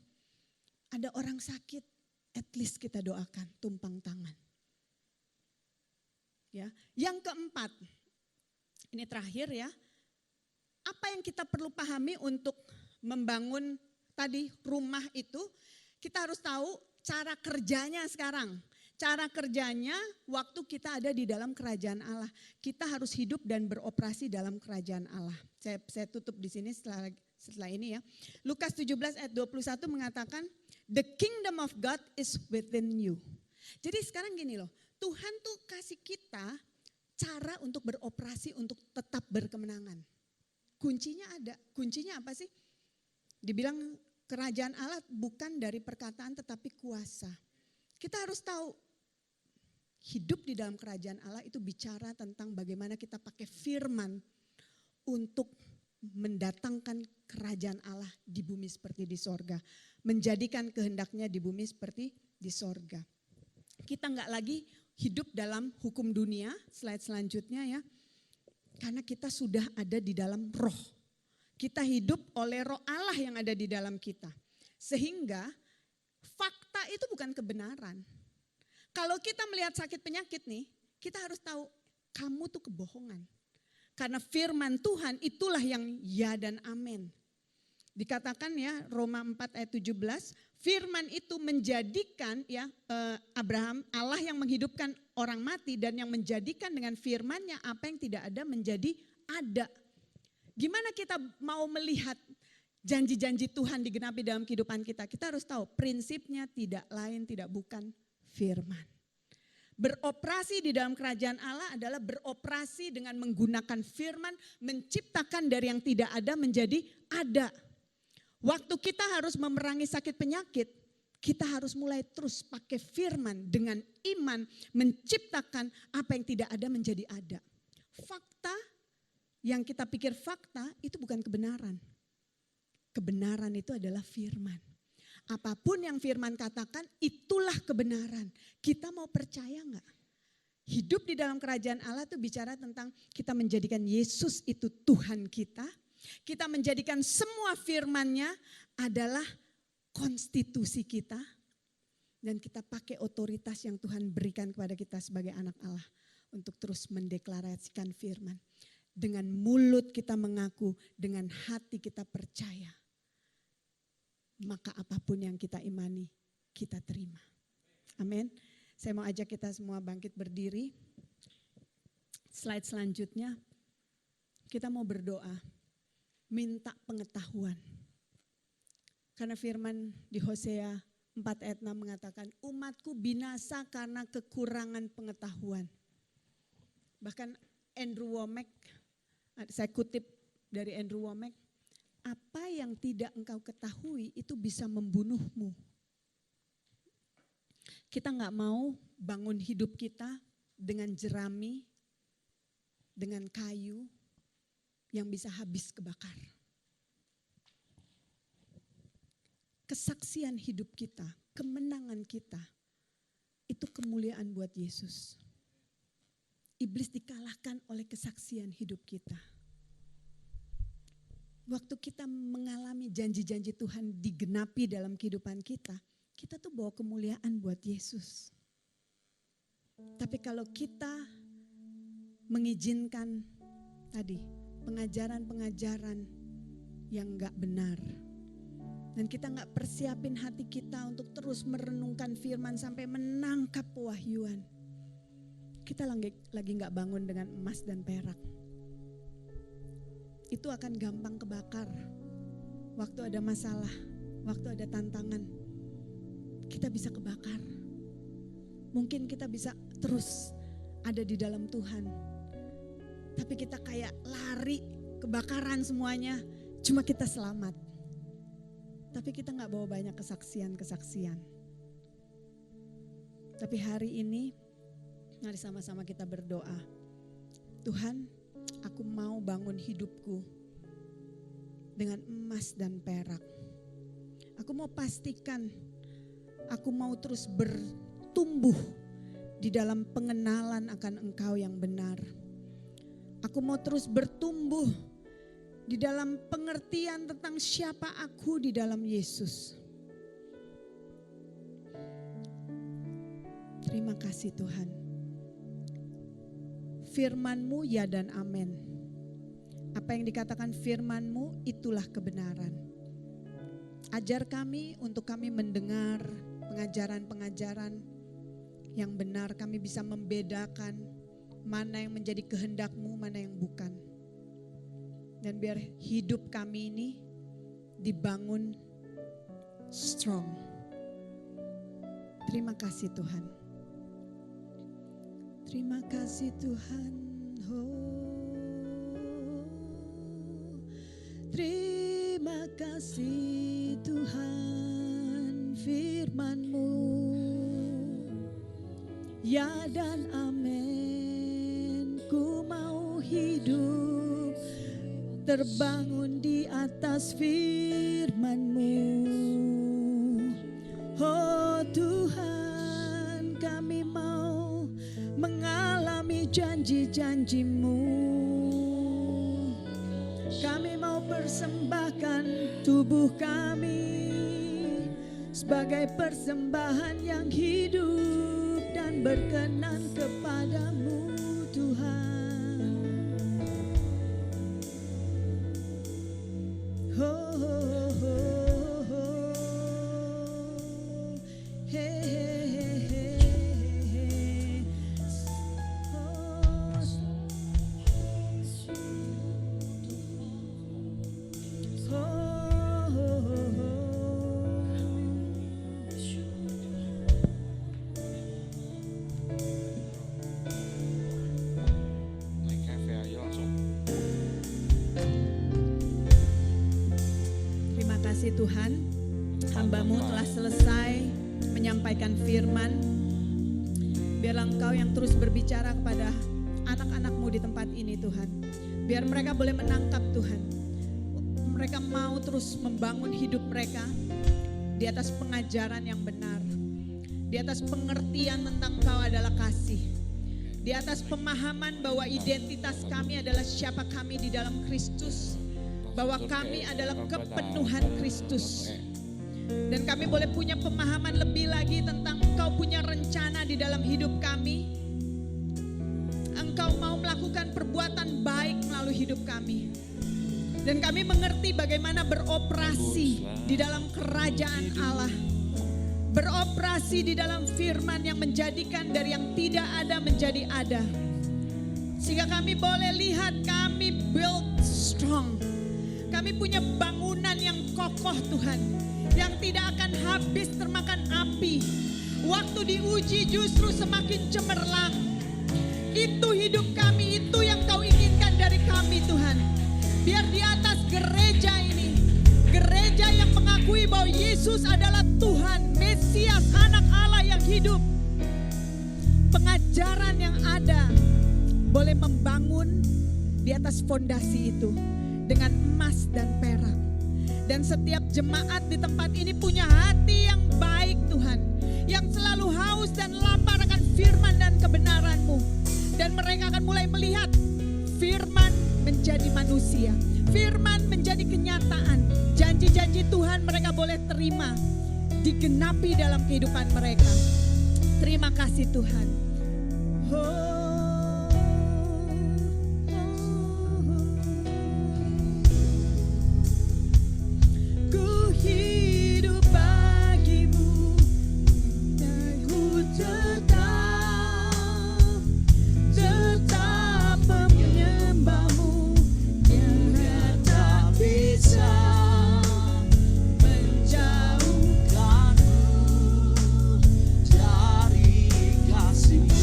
Ada orang sakit, at least kita doakan, tumpang tangan. Ya. Yang keempat, ini terakhir ya. Apa yang kita perlu pahami untuk membangun tadi rumah itu, kita harus tahu cara kerjanya sekarang. Cara kerjanya waktu kita ada di dalam kerajaan Allah. Kita harus hidup dan beroperasi dalam kerajaan Allah. Saya tutup di sini setelah ini ya. Lukas 17 ayat 21 mengatakan, the kingdom of God is within you. Jadi sekarang gini loh, Tuhan tuh kasih kita cara untuk beroperasi untuk tetap berkemenangan. Kuncinya ada, kuncinya apa sih? Dibilang kerajaan Allah bukan dari perkataan tetapi kuasa. Kita harus tahu, hidup di dalam kerajaan Allah itu bicara tentang bagaimana kita pakai firman untuk mendatangkan kerajaan Allah di bumi seperti di sorga. Menjadikan kehendaknya di bumi seperti di sorga. Kita nggak lagi hidup dalam hukum dunia, slide selanjutnya ya. Karena kita sudah ada di dalam roh. Kita hidup oleh roh Allah yang ada di dalam kita. Sehingga fakta itu bukan kebenaran. Kalau kita melihat sakit penyakit nih, kita harus tahu kamu tuh kebohongan. Karena firman Tuhan itulah yang ya dan amin. Dikatakan ya Roma 4 ayat 17, firman itu menjadikan ya Abraham, Allah yang menghidupkan orang mati dan yang menjadikan dengan firmannya apa yang tidak ada menjadi ada. Gimana kita mau melihat janji-janji Tuhan digenapi dalam kehidupan kita? Kita harus tahu prinsipnya tidak lain tidak bukan firman. Beroperasi di dalam kerajaan Allah adalah beroperasi dengan menggunakan firman, menciptakan dari yang tidak ada menjadi ada. Waktu kita harus memerangi sakit penyakit, kita harus mulai terus pakai firman dengan iman, menciptakan apa yang tidak ada menjadi ada. Fakta yang kita pikir fakta itu bukan kebenaran. Kebenaran itu adalah firman. Apapun yang firman katakan itulah kebenaran. Kita mau percaya enggak? Hidup di dalam kerajaan Allah itu bicara tentang kita menjadikan Yesus itu Tuhan kita. Kita menjadikan semua firman-Nya adalah konstitusi kita. Dan kita pakai otoritas yang Tuhan berikan kepada kita sebagai anak Allah. Untuk terus mendeklarasikan firman. Dengan mulut kita mengaku, dengan hati kita percaya. Maka apapun yang kita imani, kita terima. Amin. Saya mau ajak kita semua bangkit berdiri. Slide selanjutnya, kita mau berdoa, minta pengetahuan. Karena firman di Hosea 4 ayat 6 mengatakan, umatku binasa karena kekurangan pengetahuan. Bahkan Andrew Womack, saya kutip dari Andrew Womack, apa yang tidak engkau ketahui itu bisa membunuhmu. Kita nggak mau bangun hidup kita dengan jerami, dengan kayu yang bisa habis kebakar. kesaksian hidup kita, kemenangan kita, itu kemuliaan buat Yesus. Iblis dikalahkan oleh kesaksian hidup kita. Waktu kita mengalami janji-janji Tuhan digenapi dalam kehidupan kita, kita tuh bawa kemuliaan buat Yesus. Tapi kalau kita mengizinkan tadi pengajaran-pengajaran yang gak benar, dan kita gak persiapin hati kita untuk terus merenungkan firman sampai menangkap pewahyuan, kita lagi gak bangun dengan emas dan perak. Itu akan gampang kebakar. Waktu ada masalah, waktu ada tantangan, kita bisa kebakar. Mungkin kita bisa terus ada di dalam Tuhan, tapi kita kayak lari kebakaran semuanya, cuma kita selamat. Tapi kita gak bawa banyak kesaksian-kesaksian. Tapi hari ini, mari sama-sama kita berdoa. Tuhan, aku mau bangun hidupku dengan emas dan perak. Aku mau pastikan, aku mau terus bertumbuh di dalam pengenalan akan Engkau yang benar. Aku mau terus bertumbuh di dalam pengertian tentang siapa aku di dalam Yesus. Terima kasih Tuhan. Firman-Mu ya dan amin. Apa yang dikatakan firman-Mu itulah kebenaran. Ajar kami untuk kami mendengar pengajaran-pengajaran yang benar. Kami bisa membedakan mana yang menjadi kehendak-Mu, mana yang bukan. Dan biar hidup kami ini dibangun strong. Terima kasih Tuhan. Terima kasih Tuhan. Terima kasih Tuhan, firman-Mu ya dan amin. Ku mau hidup terbangun di atas firman-Mu. Oh Tuhan, kami mau mengalami janji-janji-Mu. Kami mau persembahkan tubuh kami sebagai persembahan yang hidup dan berkenan kepada-Mu Tuhan. Oh, oh, oh, oh, oh. Hey, hey, hey, hey, hey. Oh. Naik cafe aja langsung. Terima kasih Tuhan, hamba-Mu telah selesai menyampaikan firman. Biarlah Engkau yang terus berbicara kepada anak-anak-Mu di tempat ini Tuhan. Biar mereka boleh menangkap Tuhan. Mereka mau terus membangun hidup mereka di atas pengajaran yang benar. Di atas pengertian tentang Engkau adalah kasih. Di atas pemahaman bahwa identitas kami adalah siapa kami di dalam Kristus. Bahwa kami adalah kepenuhan Kristus. Dan kami boleh punya pemahaman lebih lagi tentang Engkau punya rencana di dalam hidup kami. Engkau mau melakukan perbuatan baik melalui hidup kami. Dan kami mengerti bagaimana beroperasi di dalam kerajaan Allah. Beroperasi di dalam firman yang menjadikan dari yang tidak ada menjadi ada. Sehingga kami boleh lihat kami build strong. Kami punya bangunan yang kokoh Tuhan. Yang tidak akan habis termakan api. Waktu diuji justru semakin cemerlang. Itu hidup kami, itu yang Kau inginkan dari kami Tuhan. Biar di atas gereja ini, gereja yang mengakui bahwa Yesus adalah Tuhan, Mesias, anak Allah yang hidup. Pengajaran yang ada boleh membangun di atas fondasi itu dengan emas dan perak. Dan setiap jemaat di tempat ini punya hati yang baik Tuhan, yang selalu haus dan lapar akan firman dan kebenaran-Mu. Dan mereka akan mulai melihat firman menjadi manusia, firman menjadi kenyataan. Janji-janji Tuhan mereka boleh terima, digenapi dalam kehidupan mereka. Terima kasih Tuhan. Ku hidup bagimu, dan ku tetap menyembahmu. Tiada tak bisa menjauhkanmu dari kasih-Mu.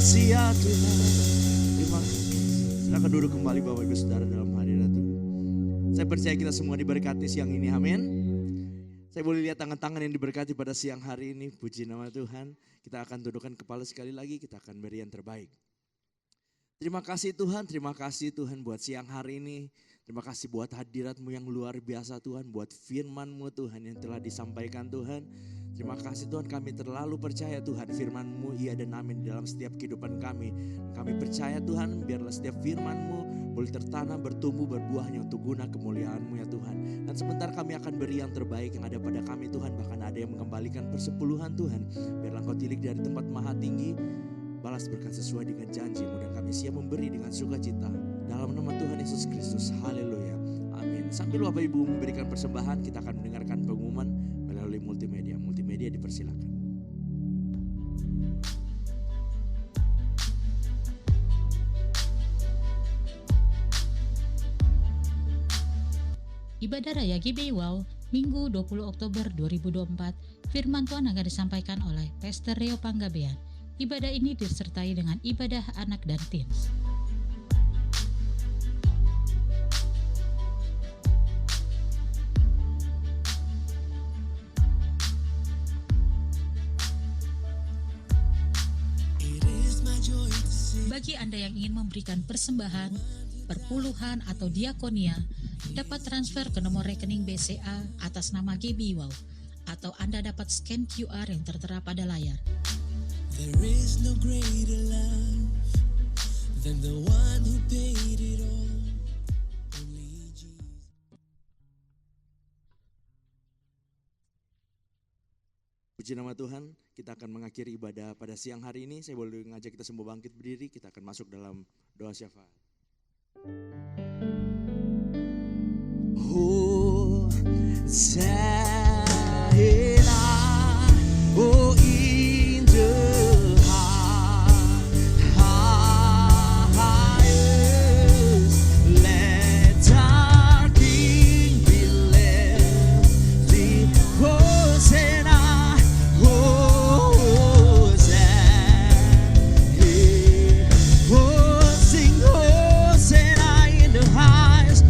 kasih ya Tuhan. Terima kasih. Silakan duduk kembali Bapak Ibu Saudara dalam hadirat Tuhan. Saya percaya kita semua diberkati siang ini, amin. Saya boleh lihat tangan-tangan yang diberkati pada siang hari ini, puji nama Tuhan. Kita akan tundukkan kepala sekali lagi, kita akan beri yang terbaik. Terima kasih Tuhan buat siang hari ini. Terima kasih buat hadirat-Mu yang luar biasa Tuhan, buat firman-Mu Tuhan yang telah disampaikan Tuhan. Terima kasih Tuhan, kami terlalu percaya Tuhan firman-Mu iya dan amin dalam setiap kehidupan kami. Kami percaya Tuhan biarlah setiap firman-Mu boleh tertanam, bertumbuh, berbuahnya untuk guna kemuliaan-Mu ya Tuhan. Dan sebentar kami akan beri yang terbaik yang ada pada kami Tuhan. Bahkan ada yang mengembalikan persepuluhan Tuhan. Biarlah Engkau tilik dari tempat maha tinggi. Balas berkat sesuai dengan janji-Mu dan kami siap memberi dengan sukacita. Dalam nama Tuhan Yesus Kristus, haleluya, amin. Sambil Bapak Ibu memberikan persembahan, kita akan mendengarkan pengumuman melalui multimedia. Multimedia dipersilakan. Ibadah Raya GBI Wow, Minggu 20 Oktober 2024, firman Tuhan akan disampaikan oleh Pastor Rio Panggabean. Ibadah ini disertai dengan ibadah anak dan teens. Bagi Anda yang ingin memberikan persembahan, perpuluhan atau diakonia, dapat transfer ke nomor rekening BCA atas nama GBI Wow, atau Anda dapat scan QR yang tertera pada layar. There is no greater love than the one who paid it all. Only Jesus. Puji nama Tuhan, kita akan mengakhiri ibadah pada siang hari ini. Saya boleh ngajak kita semua bangkit berdiri, kita akan masuk dalam doa syafaat. Oh, in the highest, let our King be lifted. Hosanna, Hosanna. Oh, sing Hosanna in the highest.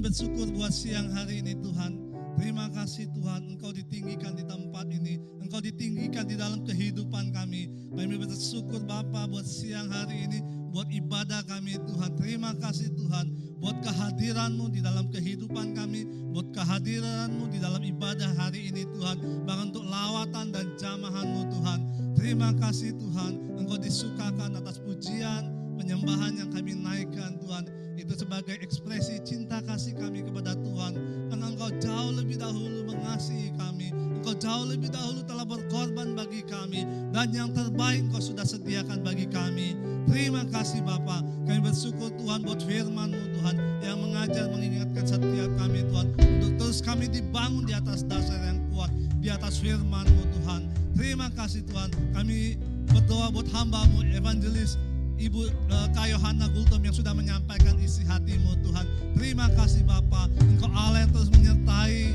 bersyukur buat siang hari ini Tuhan. Terima kasih Tuhan, Engkau ditinggikan di tempat ini. Engkau ditinggikan di dalam kehidupan kami. Kami bersyukur Bapa buat siang hari ini, buat ibadah kami Tuhan. Terima kasih Tuhan, buat kehadiran-Mu di dalam kehidupan kami, buat kehadiran-Mu di dalam ibadah hari ini Tuhan. Bahkan untuk lawatan dan jamahan-Mu Tuhan. Terima kasih Tuhan, Engkau disukakan atas pujian, penyembahan yang kami naikkan Tuhan. Itu sebagai ekspresi cinta kasih kami kepada Tuhan. Karena Engkau jauh lebih dahulu mengasihi kami. Engkau jauh lebih dahulu telah berkorban bagi kami. Dan yang terbaik Engkau sudah sediakan bagi kami. Terima kasih Bapa. Kami bersyukur Tuhan buat firman-Mu Tuhan. Yang mengajar, mengingatkan setiap kami Tuhan. Untuk terus kami dibangun di atas dasar yang kuat. Di atas firman-Mu Tuhan. Terima kasih Tuhan. Kami berdoa buat hamba-Mu evangelis Ibu Kayohana Gultom yang sudah menyampaikan isi hati-Mu Tuhan. Terima kasih Bapa, Engkau Allah yang terus menyertai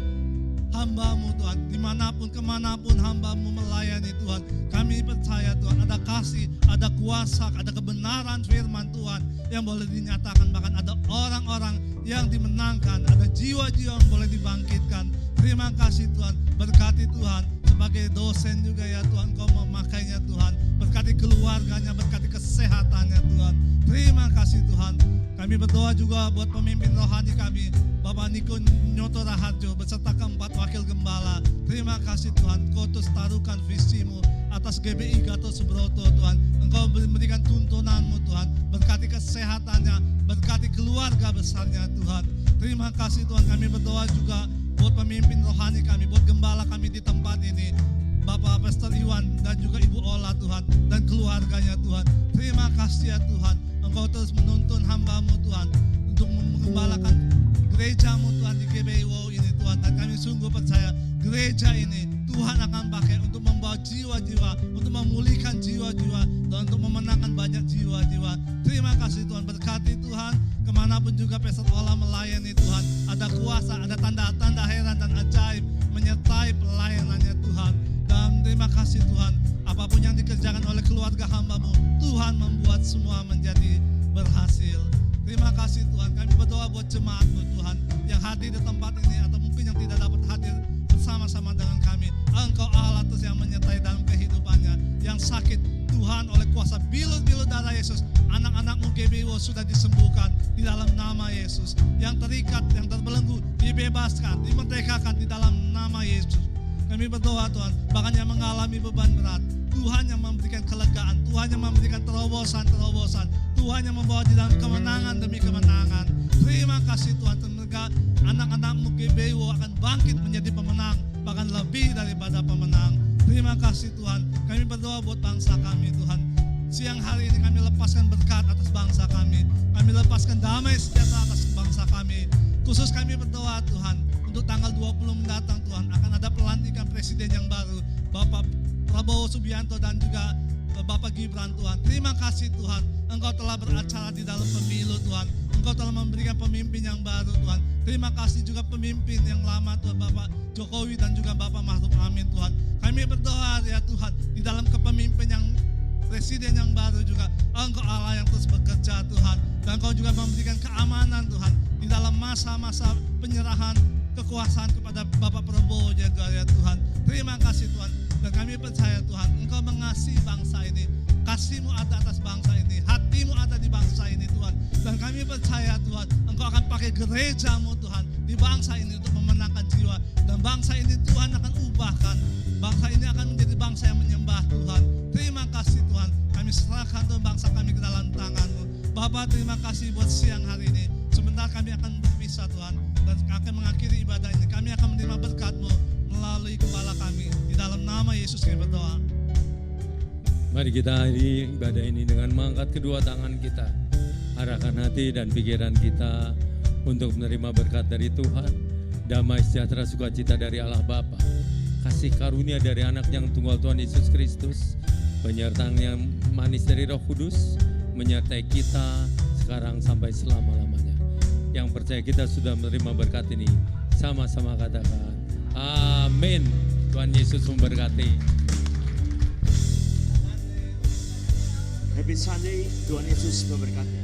hamba-Mu Tuhan. Dimanapun, kemanapun hamba-Mu melayani Tuhan. Kami percaya Tuhan ada kasih, ada kuasa, ada kebenaran firman Tuhan yang boleh dinyatakan. Bahkan ada orang-orang yang dimenangkan, ada jiwa-jiwa yang boleh dibangkitkan. Terima kasih Tuhan, berkati Tuhan. Sebagai dosen juga ya Tuhan, Kau memakainya Tuhan. Berkati keluarganya, berkati kesehatannya Tuhan. Terima kasih Tuhan. Kami berdoa juga buat pemimpin rohani kami, Bapak Niko Nyoto Raharjo beserta keempat wakil gembala. Terima kasih Tuhan, Kau terus taruhkan visi-Mu atas GBI Gatot Subroto Tuhan. Engkau memberikan tuntunan-Mu Tuhan. Berkati kesehatannya, berkati keluarga besarnya Tuhan. Terima kasih Tuhan. Kami berdoa juga buat pemimpin rohani kami, buat gembala kami di tempat ini, Bapak Pastor Iwan dan juga Ibu Ola Tuhan, dan keluarganya Tuhan. Terima kasih ya Tuhan, Engkau terus menuntun hamba-Mu Tuhan untuk mengembalakan gereja-Mu Tuhan di GBI WOW ini Tuhan. Dan kami sungguh percaya gereja ini Tuhan akan pakai untuk membawa jiwa-jiwa, untuk memulihkan jiwa-jiwa, dan untuk memenangkan banyak jiwa-jiwa. Terima kasih Tuhan, berkati Tuhan, kemanapun juga Pastor Ola melayani Tuhan. Ada kuasa, ada tanda-tanda heran dan ajaib menyertai pelayanannya Tuhan. Dan terima kasih Tuhan, apapun yang dikerjakan oleh keluarga hamba-Mu, Tuhan membuat semua menjadi berhasil. Terima kasih Tuhan, kami berdoa buat jemaat-Mu Tuhan yang hadir di tempat ini atau mungkin yang tidak dapat hadir bersama-sama dengan kami. Engkau Allah terus yang menyertai dalam kehidupannya. Yang sakit Tuhan oleh kuasa bilut-bilut darah Yesus, anak-anak-Mu GBIWO sudah disembuhkan di dalam nama Yesus. Yang terikat, yang terbelenggu dibebaskan, dimerdekakan di dalam nama Yesus. Kami berdoa Tuhan, bahkan yang mengalami beban berat, Tuhan yang memberikan kelegaan, Tuhan yang memberikan terobosan-terobosan, Tuhan yang membawa di dalam kemenangan demi kemenangan. Terima kasih Tuhan, semoga anak-anak-Mu GBIWO akan bangkit menjadi pemenang, bahkan lebih daripada pemenang. Terima kasih Tuhan, kami berdoa buat bangsa kami Tuhan. siang hari ini kami lepaskan berkat atas bangsa kami. Kami lepaskan damai sejahtera atas bangsa kami. Khusus kami berdoa Tuhan, untuk tanggal 20 mendatang Tuhan, akan ada pelantikan presiden yang baru, Bapak Prabowo Subianto dan juga Bapak Gibran Tuhan. Terima kasih Tuhan, Engkau telah beracara di dalam pemilu Tuhan. Engkau telah memberikan pemimpin yang baru Tuhan. Terima kasih juga pemimpin yang lama Tuhan, Bapak Jokowi dan juga Bapak Ma'ruf Amin Tuhan. Kami berdoa ya Tuhan, di dalam kepemimpinan yang presiden yang baru juga, Engkau Allah yang terus bekerja Tuhan. Dan Engkau juga memberikan keamanan Tuhan di dalam masa-masa penyerahan kekuasaan kepada Bapak Prabowo juga ya Tuhan. Terima kasih Tuhan. Dan kami percaya Tuhan, Engkau mengasihi bangsa ini. Kasih-Mu ada atas bangsa ini. Hati-Mu ada di bangsa ini Tuhan. Dan kami percaya Tuhan, Engkau akan pakai gereja-Mu Tuhan di bangsa ini untuk memenangkan jiwa. Dan bangsa ini Tuhan akan ubahkan. Bangsa ini akan menjadi bangsa yang menyembah Tuhan. Terima kasih Tuhan. Kami serahkan Tuhan bangsa kami ke dalam tangan-Mu. Bapak, terima kasih buat siang hari ini. Sebentar kami akan berpisah Tuhan. Dan akan mengakhiri ibadah ini. Kami akan menerima berkat-Mu melalui kepala kami. Di dalam nama Yesus kami berdoa. Mari kita akhiri ibadah ini dengan mengangkat kedua tangan kita. Arahkan hati dan pikiran kita untuk menerima berkat dari Tuhan. Damai sejahtera sukacita dari Allah Bapa. Kasih karunia dari anak yang tunggal Tuhan Yesus Kristus. Penyertaan yang manis dari Roh Kudus. Menyertai kita sekarang sampai selama-lamanya. Yang percaya kita sudah menerima berkat ini. Sama-sama katakan, amin. Tuhan Yesus memberkati. Happy Sunday, Tuhan Yesus memberkati.